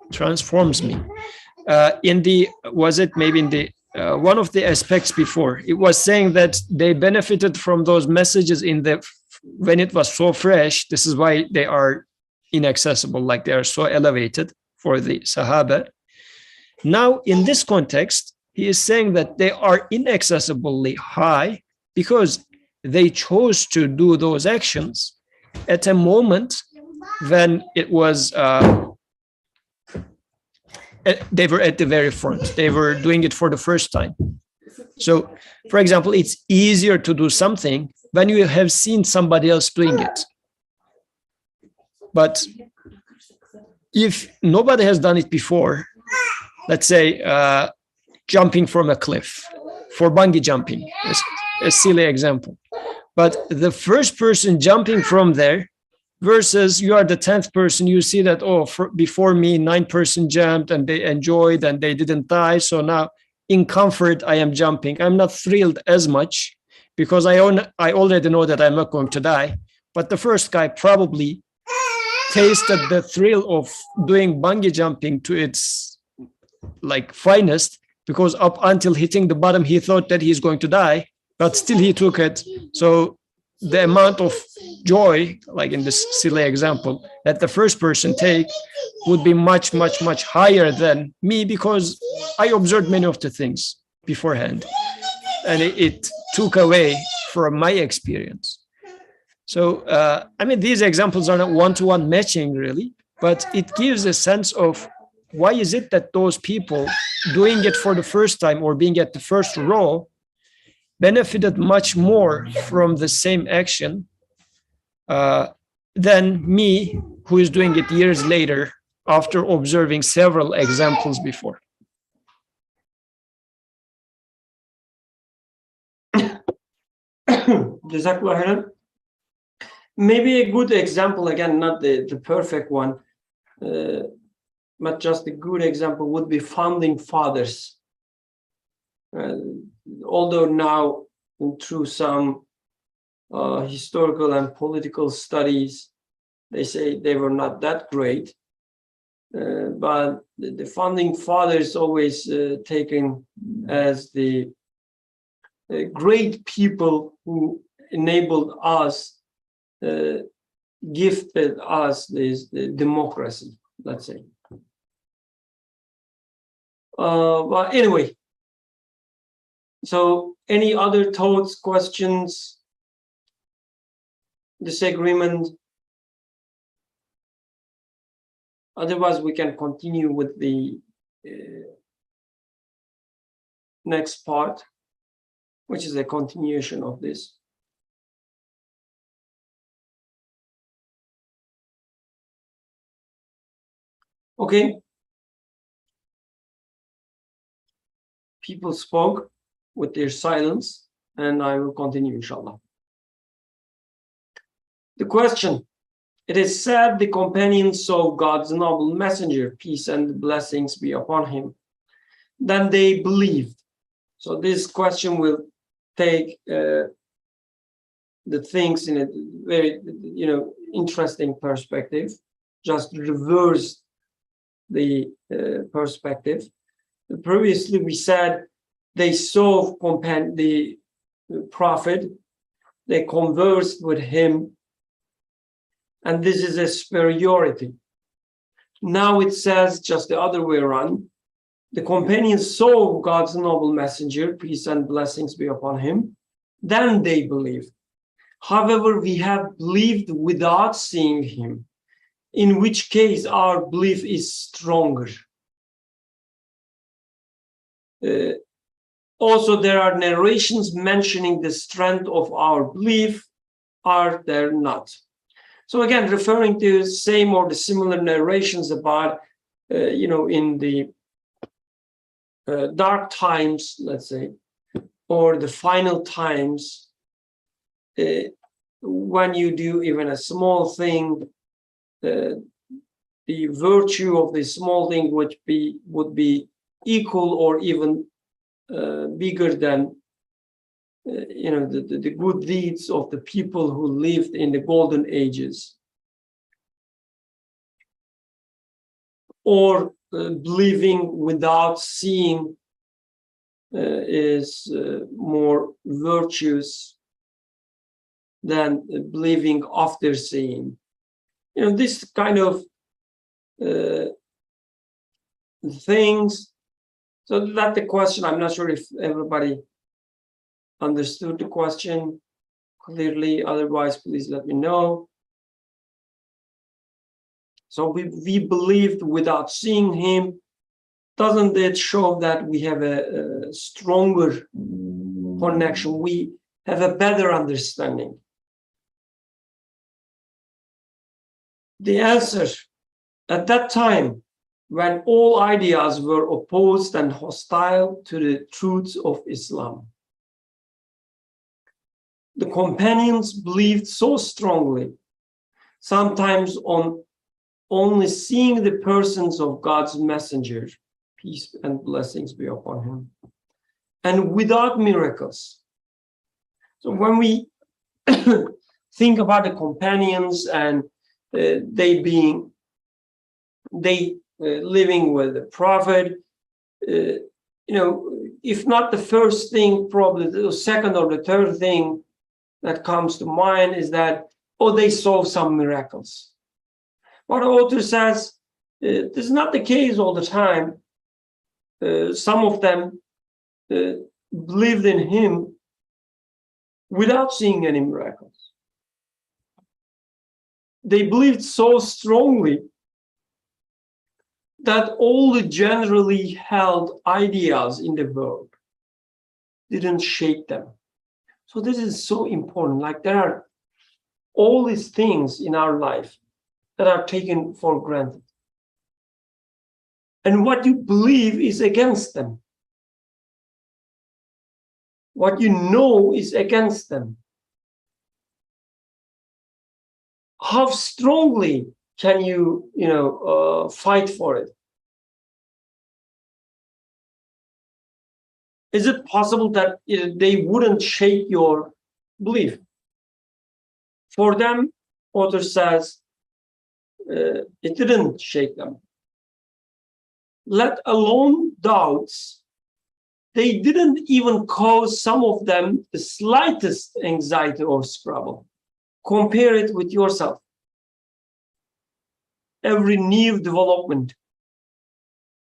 Was it maybe in the one of the aspects before, it was saying that they benefited from those messages when it was so fresh. This is why they are inaccessible, like they are so elevated for the Sahaba. Now, in this context, he is saying that they are inaccessibly high because they chose to do those actions at a moment when it was they were at the very front. They were doing it for the first time. So, for example, it's easier to do something when you have seen somebody else doing it. But if nobody has done it before, let's say jumping from a cliff, for bungee jumping, a silly example. But the first person jumping from there versus you are the 10th person, you see that, before me, 9 person jumped and they enjoyed and they didn't die. So now in comfort, I am jumping. I'm not thrilled as much because I already know that I'm not going to die. But the first guy probably tasted the thrill of doing bungee jumping to its like finest, because up until hitting the bottom, he thought that he's going to die, but still he took it. So the amount of joy, like in this silly example, that the first person take would be much, much, much higher than me, because I observed many of the things beforehand, and it took away from my experience. So, I mean, these examples are not one-to-one matching really, but it gives a sense of why is it that those people doing it for the first time or being at the first row benefited much more from the same action than me, who is doing it years later after observing several examples before. Jazakallah khairan. Maybe a good example, again, not the perfect one, but just a good example would be founding fathers. Although now, through some historical and political studies, they say they were not that great, but the founding fathers always taken as the great people who enabled us, gifted us this democracy, let's say. But anyway, so any other thoughts, questions, disagreement? Otherwise, we can continue with the next part, which is a continuation of this. Okay. people spoke with their silence, and I will continue, inshallah. The question: it is said the companions saw God's noble messenger, peace and blessings be upon him. Then they believed. So this question will take the things in a very, interesting perspective. Just reverse the perspective. Previously, we said they saw the prophet, they conversed with him, and this is a superiority. Now it says just the other way around. The companions saw God's noble messenger, peace and blessings be upon him. Then they believed. However, we have believed without seeing him, in which case our belief is stronger. Also, there are narrations mentioning the strength of our belief, are there not? So again, referring to same or the similar narrations about, in the dark times, let's say, or the final times, when you do even a small thing, the virtue of the small thing would be equal or even bigger than the good deeds of the people who lived in the golden ages, or believing without seeing is more virtuous than believing after seeing. This kind of things. So that's the question. I'm not sure if everybody understood the question clearly. Otherwise, please let me know. So we believed without seeing him. Doesn't it show that we have a stronger connection? We have a better understanding. The answer: at that time, when all ideas were opposed and hostile to the truths of Islam, the companions believed so strongly, sometimes on only seeing the persons of God's messenger, peace and blessings be upon him, and without miracles. So when we think about the companions and they living with the prophet, if not the first thing, probably the second or the third thing that comes to mind is that, they saw some miracles. But the author says this is not the case all the time. Some of them believed in him without seeing any miracles. They believed so strongly that all the generally held ideas in the world didn't shake them. So this is so important. Like, there are all these things in our life that are taken for granted. And what you believe is against them. What you know is against them. How strongly can you, fight for it? Is it possible that they wouldn't shake your belief? For them, author says, it didn't shake them. Let alone doubts, they didn't even cause some of them the slightest anxiety or trouble. Compare it with yourself. Every new development,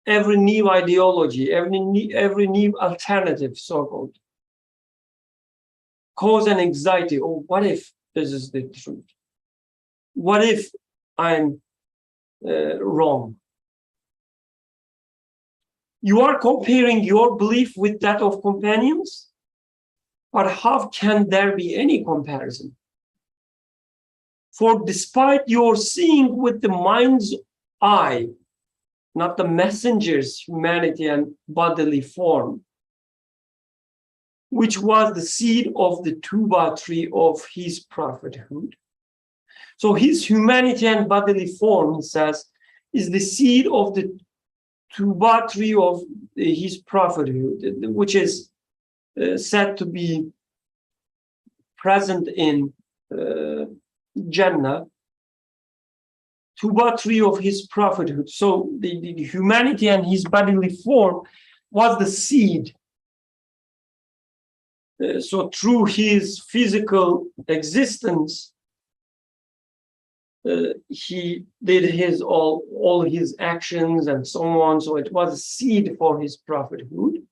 every new ideology, every new alternative, so-called, cause an anxiety. Oh, what if this is the truth? What if I'm wrong? You are comparing your belief with that of companions, but how can there be any comparison? For despite your seeing with the mind's eye, not the messenger's humanity and bodily form, which was the seed of the tuba tree of his prophethood. So his humanity and bodily form, he says, is the seed of the tuba tree of his prophethood, which is said to be present in Jannah, tuba tree of his prophethood. So the humanity and his bodily form was the seed. So through his physical existence, he did his all his actions and so on. So it was a seed for his prophethood.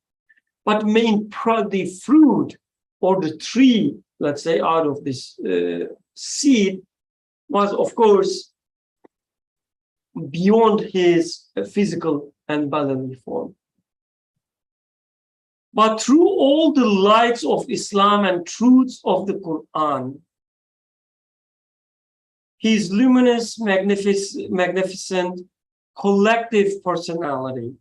But the fruit or the tree, let's say, out of this seed was, of course, beyond his physical and bodily form. But through all the lights of Islam and truths of the Quran, his luminous, magnificent collective personality,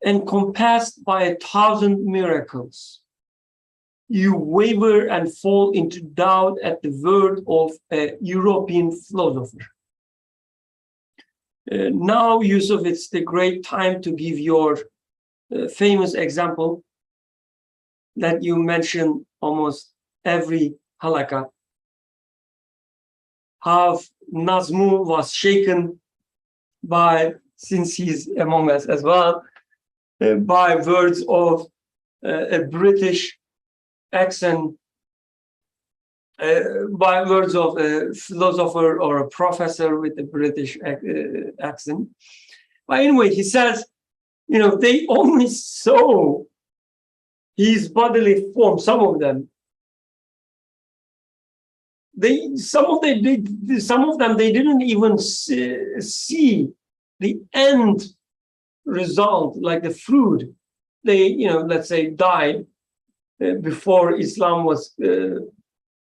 encompassed by 1,000 miracles, you waver and fall into doubt at the word of a European philosopher. Now, Yusuf, it's the great time to give your famous example that you mention almost every halakha. How Nazmu was shaken by, since he's among us as well, by words of a British accent, by words of a philosopher or a professor with a British accent. But anyway, he says, they only saw his bodily form, some of them. Some of them, they didn't even see the end result, like the fruit. They, let's say, died before Islam was, the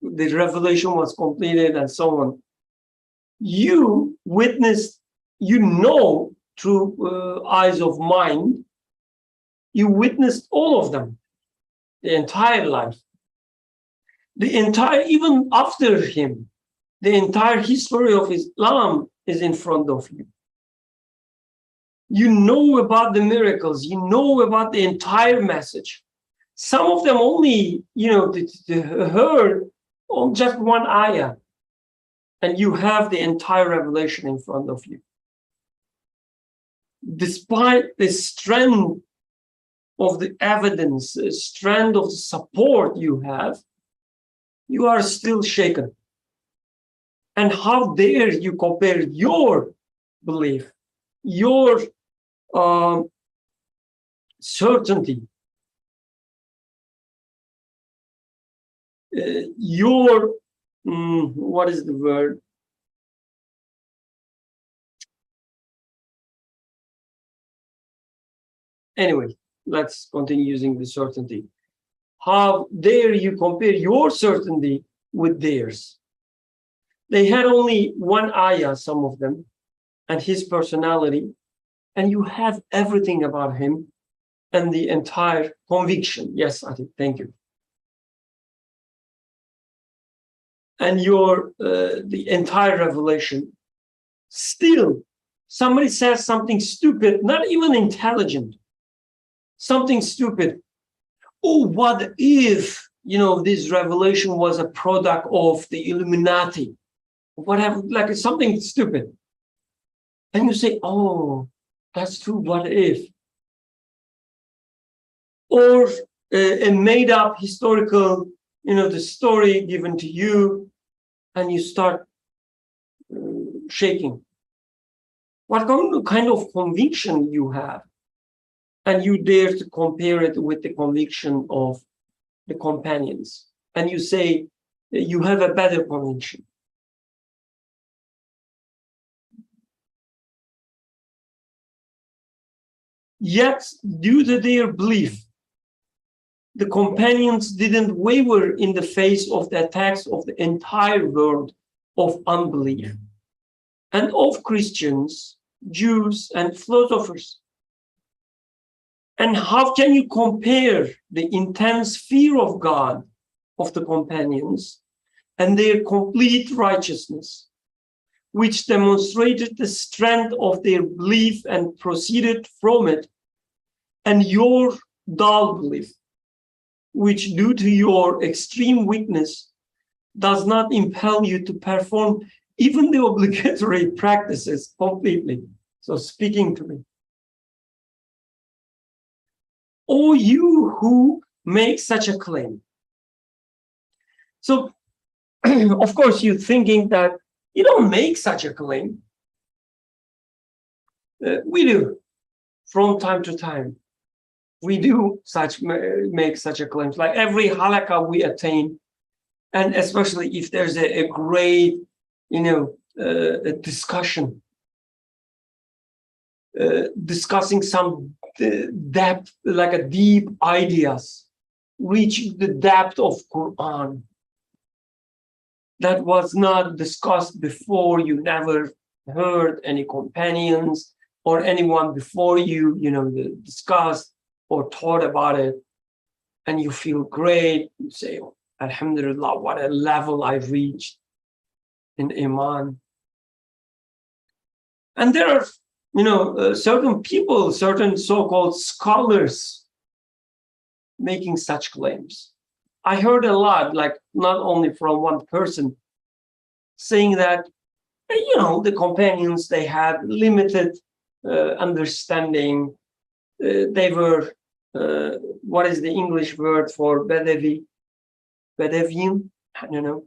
revelation was completed and so on. You witnessed, through eyes of mind, you witnessed all of them, the entire life. Even after him, the entire history of Islam is in front of you. You know about the miracles, you know about the entire message. Some of them only, they heard on just one ayah, and you have the entire revelation in front of you. Despite the strength of the evidence, the strength of the support you have, you are still shaken. And how dare you compare your belief, your certainty, what is the word? Anyway, let's continue using the certainty. How dare you compare your certainty with theirs? They had only one ayah, some of them, and his personality, and you have everything about him and the entire conviction. Yes, Atif, thank you. And the entire revelation. Still, somebody says something stupid, not even intelligent, something stupid. Oh, what if, this revelation was a product of the Illuminati? Whatever, like it's something stupid. And you say, oh, that's true, what if? Or a made up historical, the story given to you, and you start shaking. What kind of conviction you have? And you dare to compare it with the conviction of the companions. And you say you have a better conviction. Yet, due to their belief, the companions didn't waver in the face of the attacks of the entire world of unbelief and of Christians, Jews, and philosophers. And how can you compare the intense fear of God of the companions and their complete righteousness, which demonstrated the strength of their belief and proceeded from it, and your dull belief, which due to your extreme weakness does not impel you to perform even the obligatory practices completely? So speaking to me. O you who make such a claim. So, of course, you're thinking that you don't make such a claim. We do, from time to time. We do make such a claim. Like every halakha we attain, and especially if there's a great, a discussion, discussing some depth, like a deep ideas, reach the depth of Quran that was not discussed before. You never heard any companions or anyone before you, discussed or thought about it, and you feel great. You say, oh, Alhamdulillah, what a level I've reached in Iman. And there are, certain people, certain so-called scholars making such claims. I heard a lot, like not only from one person, saying that, the companions, they had limited understanding. They were, what is the English word for Bedevi? Bedevian? I don't know.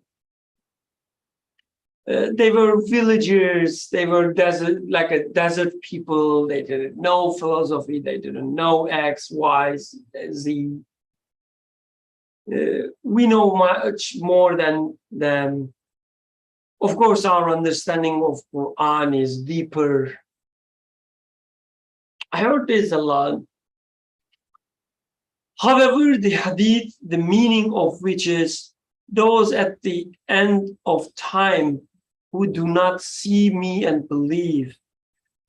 They were villagers, they were desert people, they didn't know philosophy, they didn't know X, Y, Z. We know much more than them. Of course, our understanding of Quran is deeper. I heard this a lot. However, the hadith, the meaning of which is those at the end of time who do not see me and believe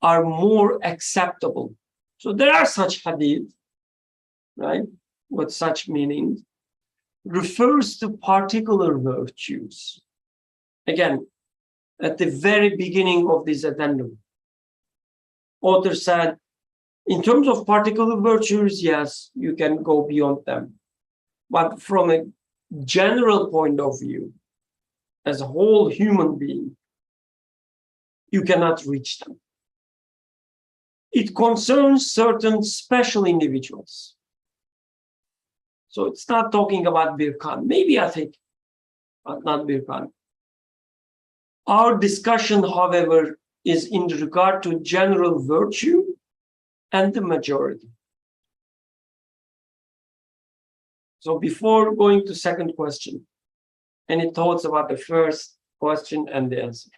are more acceptable. So there are such hadith, right, with such meanings, refers to particular virtues. Again, at the very beginning of this addendum, author said, in terms of particular virtues, yes, you can go beyond them. But from a general point of view, as a whole human being, you cannot reach them. It concerns certain special individuals. So it's not talking about Birkan. Maybe I think, but not Birkan. Our discussion, however, is in regard to general virtue and the majority. So before going to second question, any thoughts about the first question and the answer?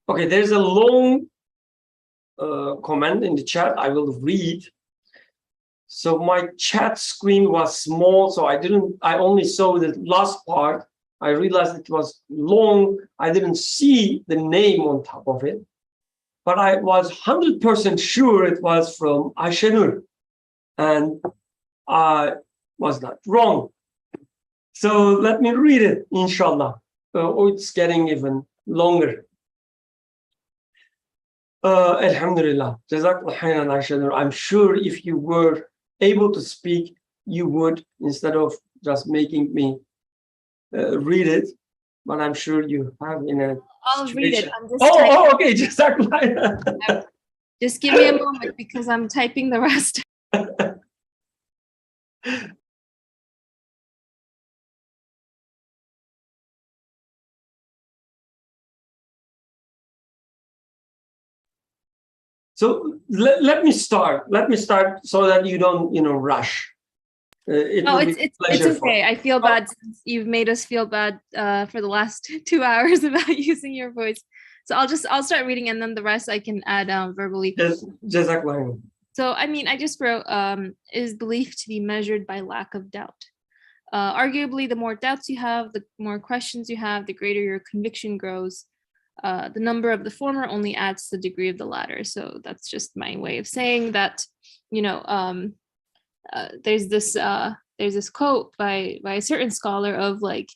Okay, there's a long comment in the chat. I will read. So my chat screen was small, so I only saw the last part. I realized it was long. I didn't see the name on top of it, but I was 100% sure it was from Ayşenur, and I was not wrong. So let me read it, inshallah. It's getting even longer. Alhamdulillah. Jazakallah khairan, Ayşenur. I'm sure if you were able to speak, you would, instead of just making me read it, but I'm sure you have in a I'll situation. read it. I'm just Okay, Jazakallah. just give me a moment because I'm typing the rest. So let me start. Let me start so that you don't, rush. It's okay. I feel bad since you've made us feel bad for the last 2 hours about using your voice. So I'll start reading and then the rest I can add verbally. Jazakallah. So I just wrote, is belief to be measured by lack of doubt? Arguably, the more doubts you have, the more questions you have, the greater your conviction grows. The number of the former only adds to the degree of the latter. So that's just my way of saying that, there's this quote by a certain scholar of like,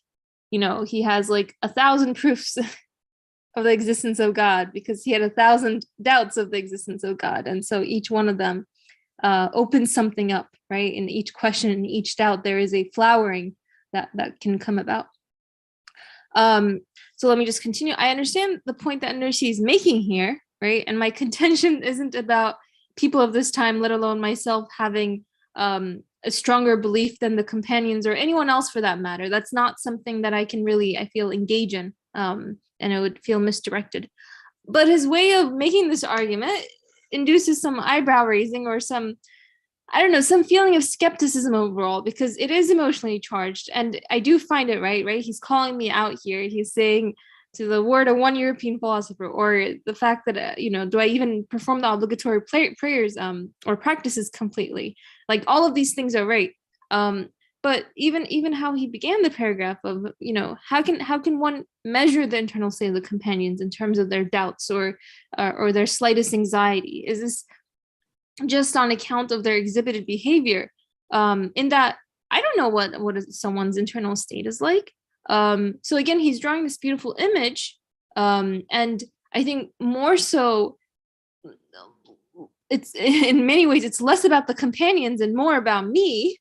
he has like 1,000 proofs of the existence of God because he had 1,000 doubts of the existence of God. And so each one of them opens something up, right? In each question, in each doubt, there is a flowering that can come about. So let me just continue. I understand the point that Nursi is making here, right? And my contention isn't about people of this time, let alone myself, having a stronger belief than the companions or anyone else for that matter. That's not something that I can really, I feel, engage in, and it would feel misdirected. But his way of making this argument induces some eyebrow raising or some, I don't know, some feeling of skepticism overall, because it is emotionally charged. And I do find it right? He's calling me out here. He's saying to the word of one European philosopher, or the fact that, do I even perform the obligatory prayers or practices completely? Like all of these things are right. But even how he began the paragraph of, how can one measure the internal state of the companions in terms of their doubts or their slightest anxiety? Is this just on account of their exhibited behavior? In that, I don't know what someone's internal state is like. So again, he's drawing this beautiful image, and I think more so, it's in many ways it's less about the companions and more about me,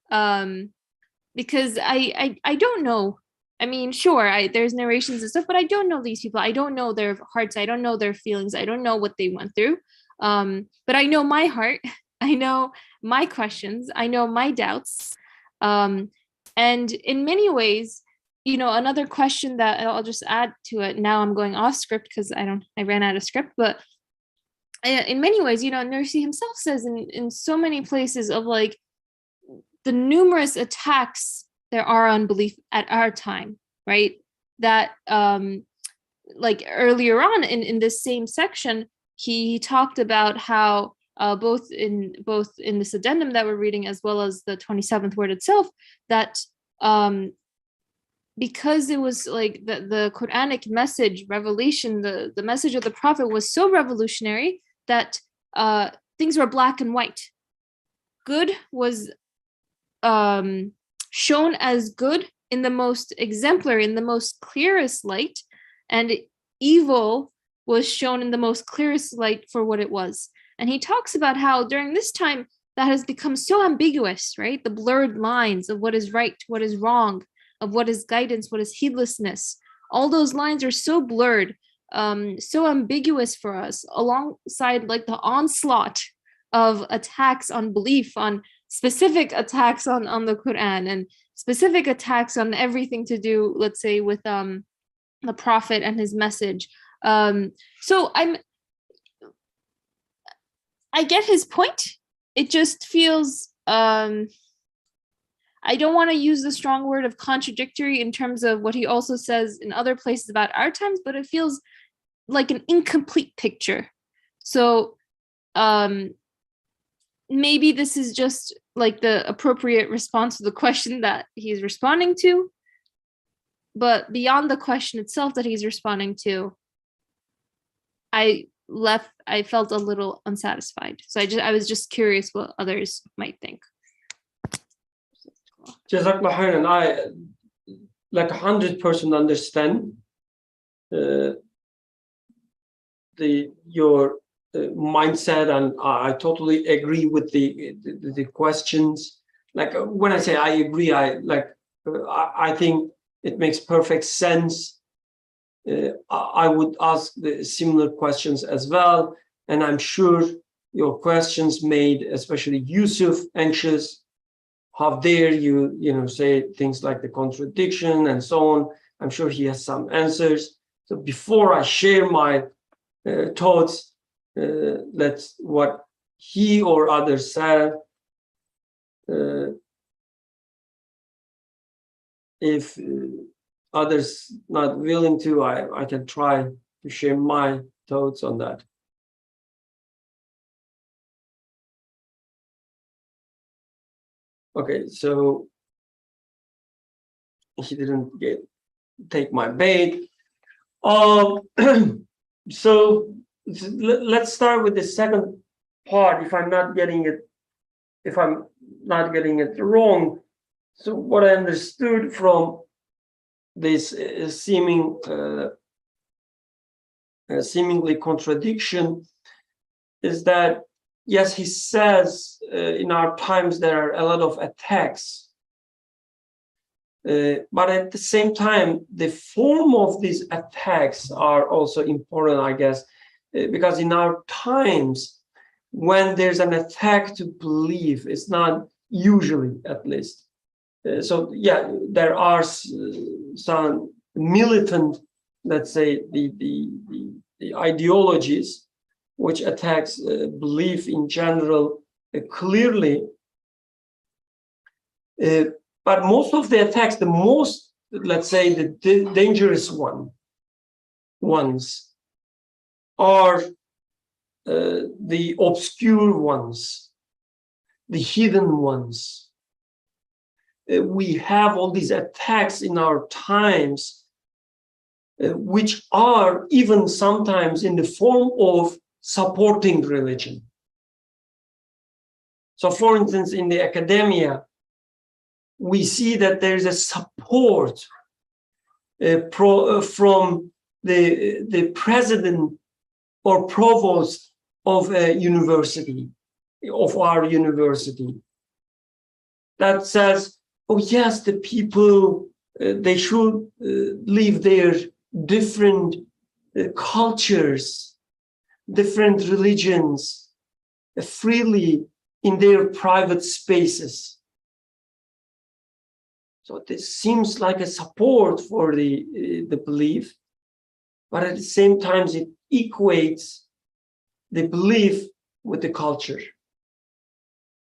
because I don't know. I mean, sure, there's narrations and stuff, but I don't know these people. I don't know their hearts. I don't know their feelings. I don't know what they went through. But I know my heart. I know my questions. I know my doubts. And in many ways, another question that I'll just add to it. Now I'm going off script because I ran out of script, but in many ways, Nursi himself says in so many places of like the numerous attacks there are on belief at our time, right? That like earlier on in this same section, he talked about how both in this addendum that we're reading as well as the 27th word itself, that because it was like the Quranic message, revelation, the message of the prophet was so revolutionary that things were black and white. Good was shown as good in the most exemplary, in the most clearest light, and evil was shown in the most clearest light for what it was. And he talks about how during this time that has become so ambiguous, right? The blurred lines of what is right, what is wrong, of what is guidance, what is heedlessness. All those lines are so blurred, so ambiguous for us, alongside like the onslaught of attacks on belief, on specific attacks on the Quran, and specific attacks on everything to do, let's say, with the prophet and his message. So I get his point. It just feels, I don't want to use the strong word of contradictory in terms of what he also says in other places about our times, but it feels like an incomplete picture. So maybe this is just like the appropriate response to the question that he's responding to, but beyond the question itself that he's responding to, I felt a little unsatisfied. So I was just curious what others might think. Jazakallah khairan. I like 100% understand your mindset, and I totally agree with the questions. Like when I say I agree, I think it makes perfect sense. I would ask the similar questions as well, and I'm sure your questions made especially Yusuf anxious. How dare you say things like the contradiction and so on. I'm sure he has some answers. So before I share my thoughts, let's what he or others said. If others not willing to, I can try to share my thoughts on that. Okay, so he didn't take my bait. So let's start with the second part. If I'm not getting it wrong. So what I understood from this seemingly contradiction is that, yes, he says in our times there are a lot of attacks, but at the same time, the form of these attacks are also important, I guess, because in our times, when there's an attack to belief, it's not usually, at least. So yeah, there are some militant, let's say, the ideologies which attacks belief in general clearly. But most of the attacks, the most, let's say, the dangerous ones are the obscure ones, the hidden ones. We have all these attacks in our times, which are even sometimes in the form of supporting religion. So, for instance, in the academia, we see that there is a support from the president or provost of a university, of our university, that says, oh yes, the people, they should live their different cultures, different religions freely in their private spaces. So this seems like a support for the belief, but at the same time, it equates the belief with the culture,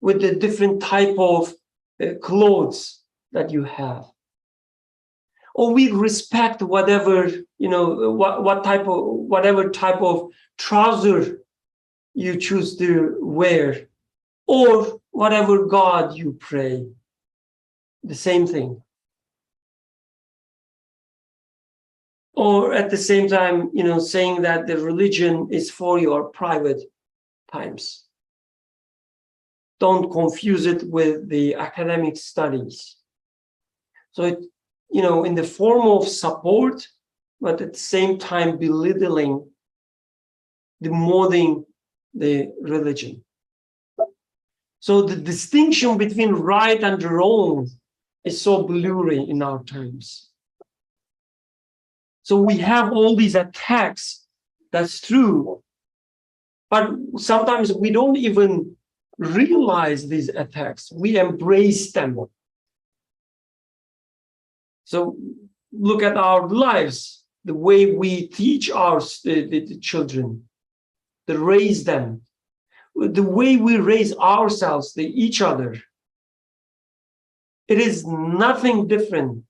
with the different type of clothes that you have. Or we respect whatever, whatever type of trouser you choose to wear, or whatever God you pray. The same thing. Or at the same time, saying that the religion is for your private times. Don't confuse it with the academic studies. So it, in the form of support, but at the same time belittling, demoting the religion. So the distinction between right and wrong is so blurry in our times. So we have all these attacks, that's true, but sometimes we don't even realize these attacks. We embrace them. So look at our lives, the way we teach the children, to raise them, the way we raise ourselves, each other. It is nothing different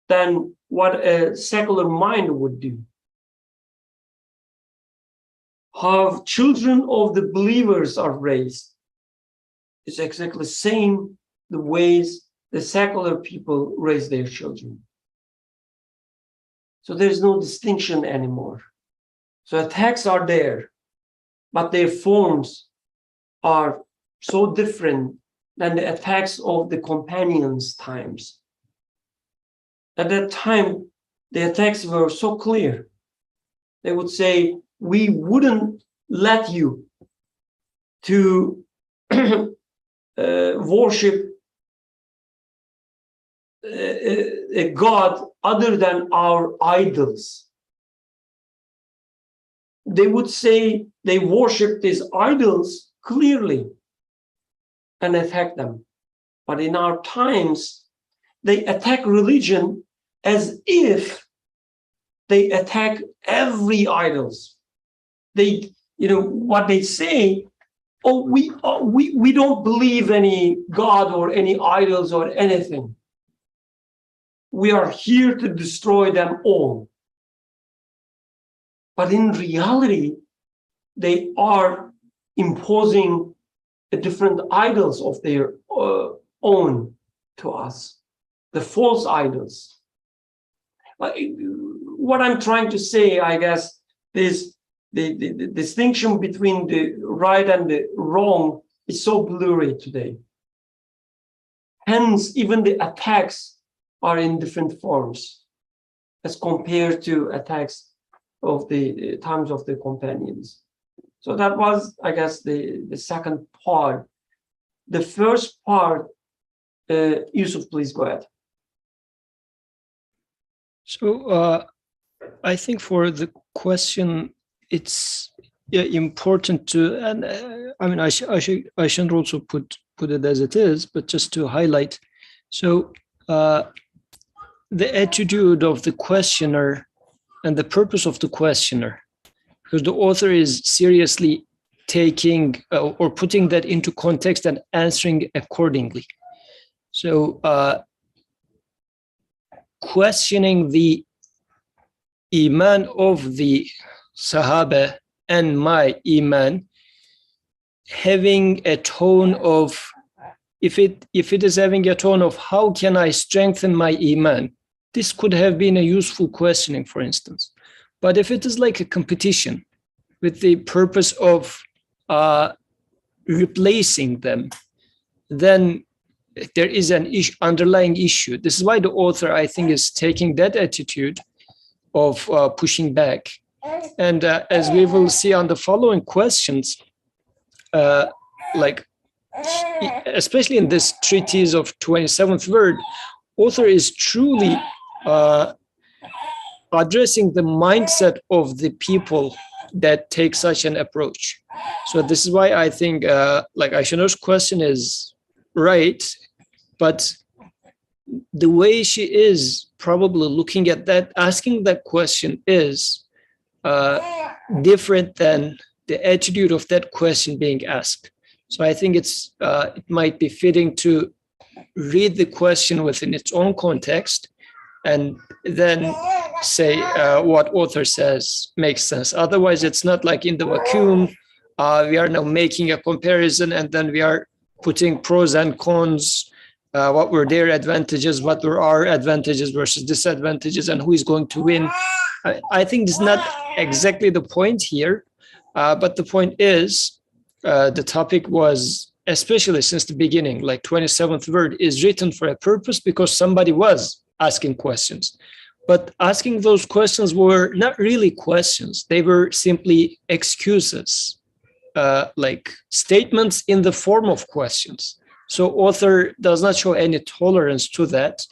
than what a secular mind would do. How children of the believers are raised is exactly the same the ways the secular people raise their children. So there's no distinction anymore. So attacks are there, but their forms are so different than the attacks of the companions' times. At that time, the attacks were so clear. They would say, we wouldn't let you to worship a God other than our idols. They would say they worship these idols clearly and attack them. But in our times, they attack religion as if they attack every idols. They, what they say, we don't believe any God or any idols or anything. We are here to destroy them all. But in reality, they are imposing different idols of their own to us. the false idols. What I'm trying to say, I guess, is the distinction between the right and the wrong is so blurry today. Hence, even the attacks are in different forms as compared to attacks of the times of the companions. So that was, I guess, the second part. The first part, Yusuf, please go ahead. So I think for the question, it's important to, and I mean, I shouldn't also put it as it is, but just to highlight. So the attitude of the questioner and the purpose of the questioner, because the author is seriously taking or putting that into context and answering accordingly. So questioning the iman of the Sahaba and my iman, having a tone of, if it is having a tone of how can I strengthen my iman, this could have been a useful questioning, for instance. But if it is like a competition with the purpose of replacing them, then there is an underlying issue. This is why the author, I think, is taking that attitude of pushing back. And as we will see on the following questions, like especially in this treatise of 27th word, author is truly addressing the mindset of the people that take such an approach. So this is why I think like Ayşenur's question is right, but the way she is probably looking at that, asking that question is different than the attitude of that question being asked. So I think it's it might be fitting to read the question within its own context and then say what author says makes sense. Otherwise, it's not like in the vacuum, we are now making a comparison and then we are putting pros and cons, what were their advantages, what were our advantages versus disadvantages, and who is going to win. I think this is not exactly the point here, but the point is the topic was, especially since the beginning, like 27th word is written for a purpose because somebody was asking questions. But asking those questions were not really questions. They were simply excuses, like statements in the form of questions. So author does not show any tolerance to that,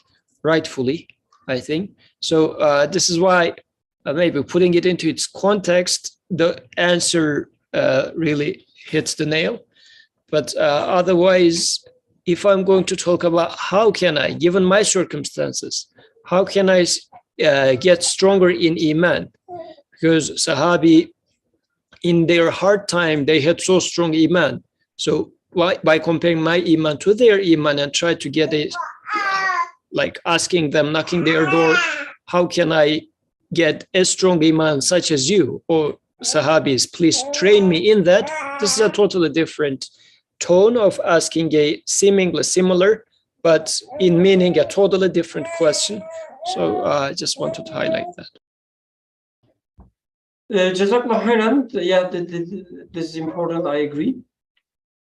rightfully, I think. So this is why maybe putting it into its context, the answer really hits the nail. But otherwise, if I'm going to talk about how can I, given my circumstances, how can I get stronger in Iman? Because Sahabi, in their hard time, they had so strong Iman. So by comparing my Iman to their Iman and try to get a, like asking them, knocking their door, how can I get a strong Iman such as you? Or Sahabis, please train me in that. This is a totally different tone of asking a seemingly similar, but in meaning a totally different question. So I just wanted to highlight that. Jazakallah khairan. Yeah, this is important. I agree.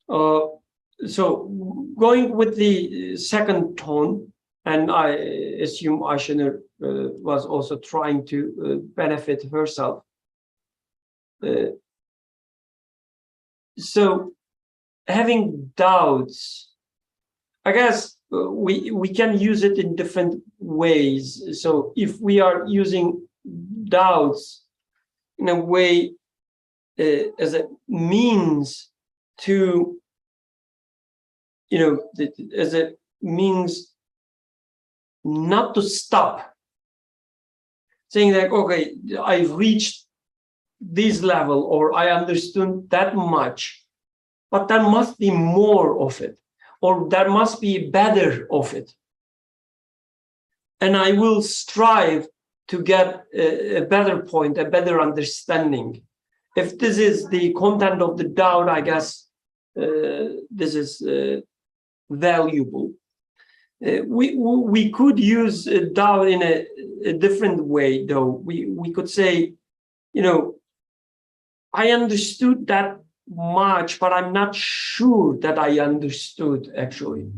So going with the second tone, and I assume Ayşenur was also trying to benefit herself. So having doubts, I guess we can use it in different ways. So if we are using doubts in a way as a means to, as a means not to stop, saying like, okay, I've reached this level or I understood that much, but there must be more of it, or there must be better of it. And I will strive to get a better point, a better understanding. If this is the content of the doubt, I guess this is valuable. We could use doubt in a different way, though. We could say, I understood that much, but I'm not sure that I understood actually.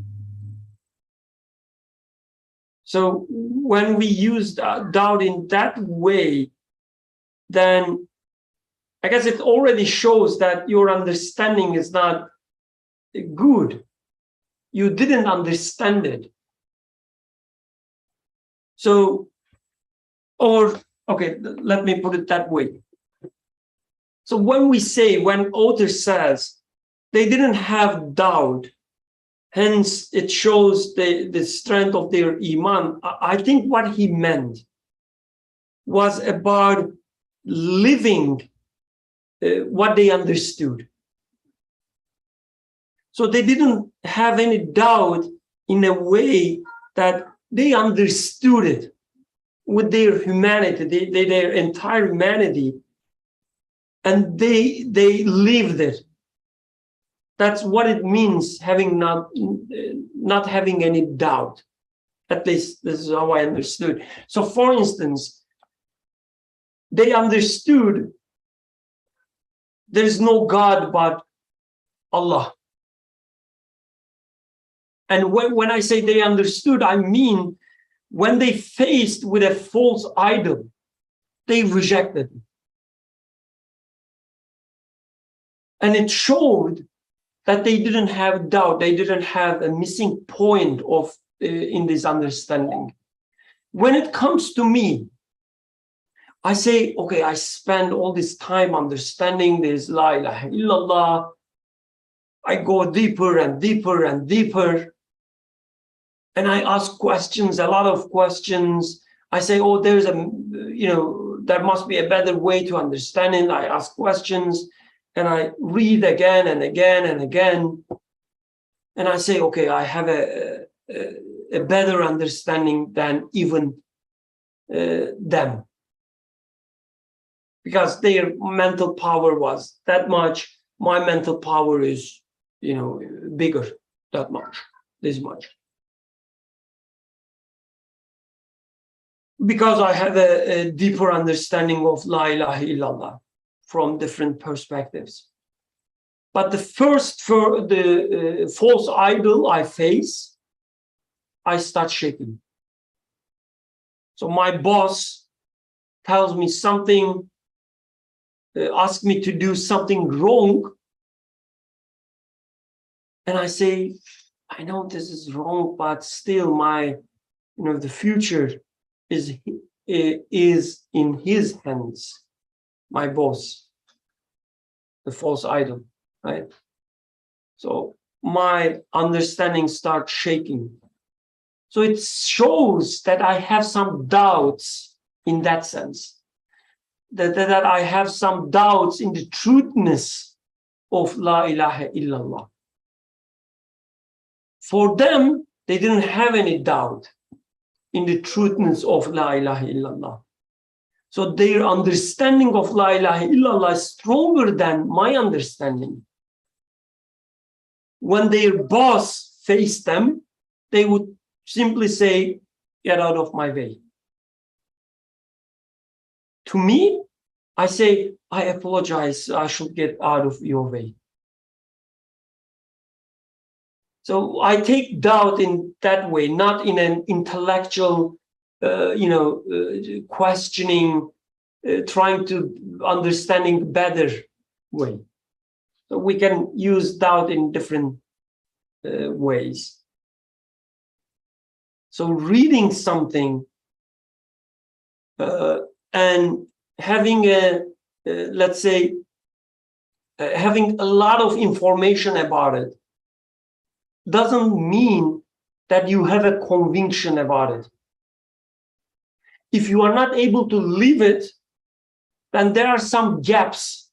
So when we use doubt in that way, then I guess it already shows that your understanding is not good. You didn't understand it. So, okay, let me put it that way. So when author says they didn't have doubt, hence it shows the strength of their iman, I think what he meant was about living what they understood. So they didn't have any doubt in a way that they understood it with their humanity, their entire humanity, and they lived it. That's what it means having not having any doubt. At least this is how I understood. So for instance, they understood there is no God but Allah. And when I say they understood, I mean when they faced with a false idol, they rejected it. And it showed that they didn't have doubt, they didn't have a missing point in this understanding. When it comes to me, I say, okay, I spend all this time understanding this La ilaha illallah. I go deeper and deeper and deeper. And I ask questions, a lot of questions. I say, oh, there must be a better way to understand it. I ask questions and I read again and again and again. And I say, okay, I have a better understanding than even them. Because their mental power was that much. My mental power is, bigger, that much, this much. Because I have a deeper understanding of La ilaha illallah from different perspectives. But the false idol I face, I start shaking. So my boss tells me something, asks me to do something wrong, and I say, I know this is wrong, but still the future is in his hands, my boss, the false idol, right? So my understanding starts shaking. So it shows that I have some doubts in that sense, that I have some doubts in the truthness of La ilaha illallah. For them, they didn't have any doubt in the truthness of La ilaha illallah. So their understanding of La ilaha illallah is stronger than my understanding. When their boss faced them, they would simply say, get out of my way. To me, I say, I apologize, I should get out of your way. So I take doubt in that way, not in an intellectual, questioning, trying to understanding better way. So we can use doubt in different ways. So reading something and having having a lot of information about it doesn't mean that you have a conviction about it. If you are not able to live it, then there are some gaps,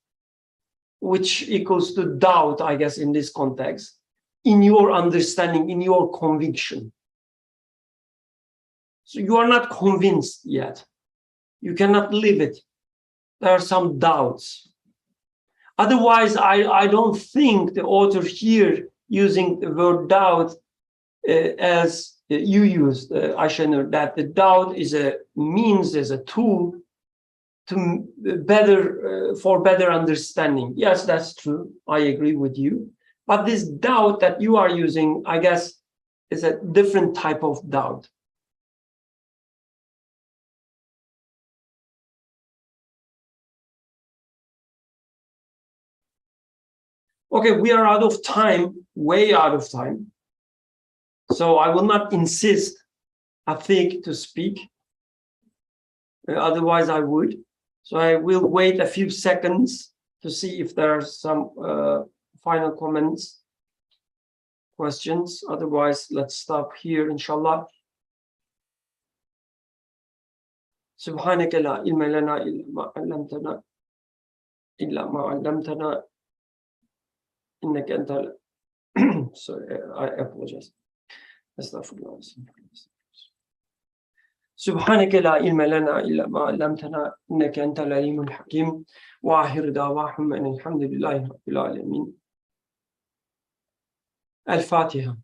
which equals to doubt, I guess, in this context, in your understanding, in your conviction. So you are not convinced yet. You cannot live it. There are some doubts. Otherwise, I don't think the author here using the word doubt as you used, Aisha, that the doubt is a means, is a tool to better for better understanding. Yes, that's true. I agree with you. But this doubt that you are using, I guess, is a different type of doubt. Okay, we are out of time, way out of time. So I will not insist Afiq to speak. Otherwise, I would. So I will wait a few seconds to see if there are some final comments, questions. Otherwise, let's stop here, inshallah. سبحانك لا علم لنا إلا ما علمتنا إلا ما علمتنا إنك أنت sorry, I apologize. Astaghfirullah. سبحانك لا علم لنا إلا ما علمتنا إنك أنت العليم الحكيم وآخر دعواهم أن الحمد لله رب العالمين. الفاتحة.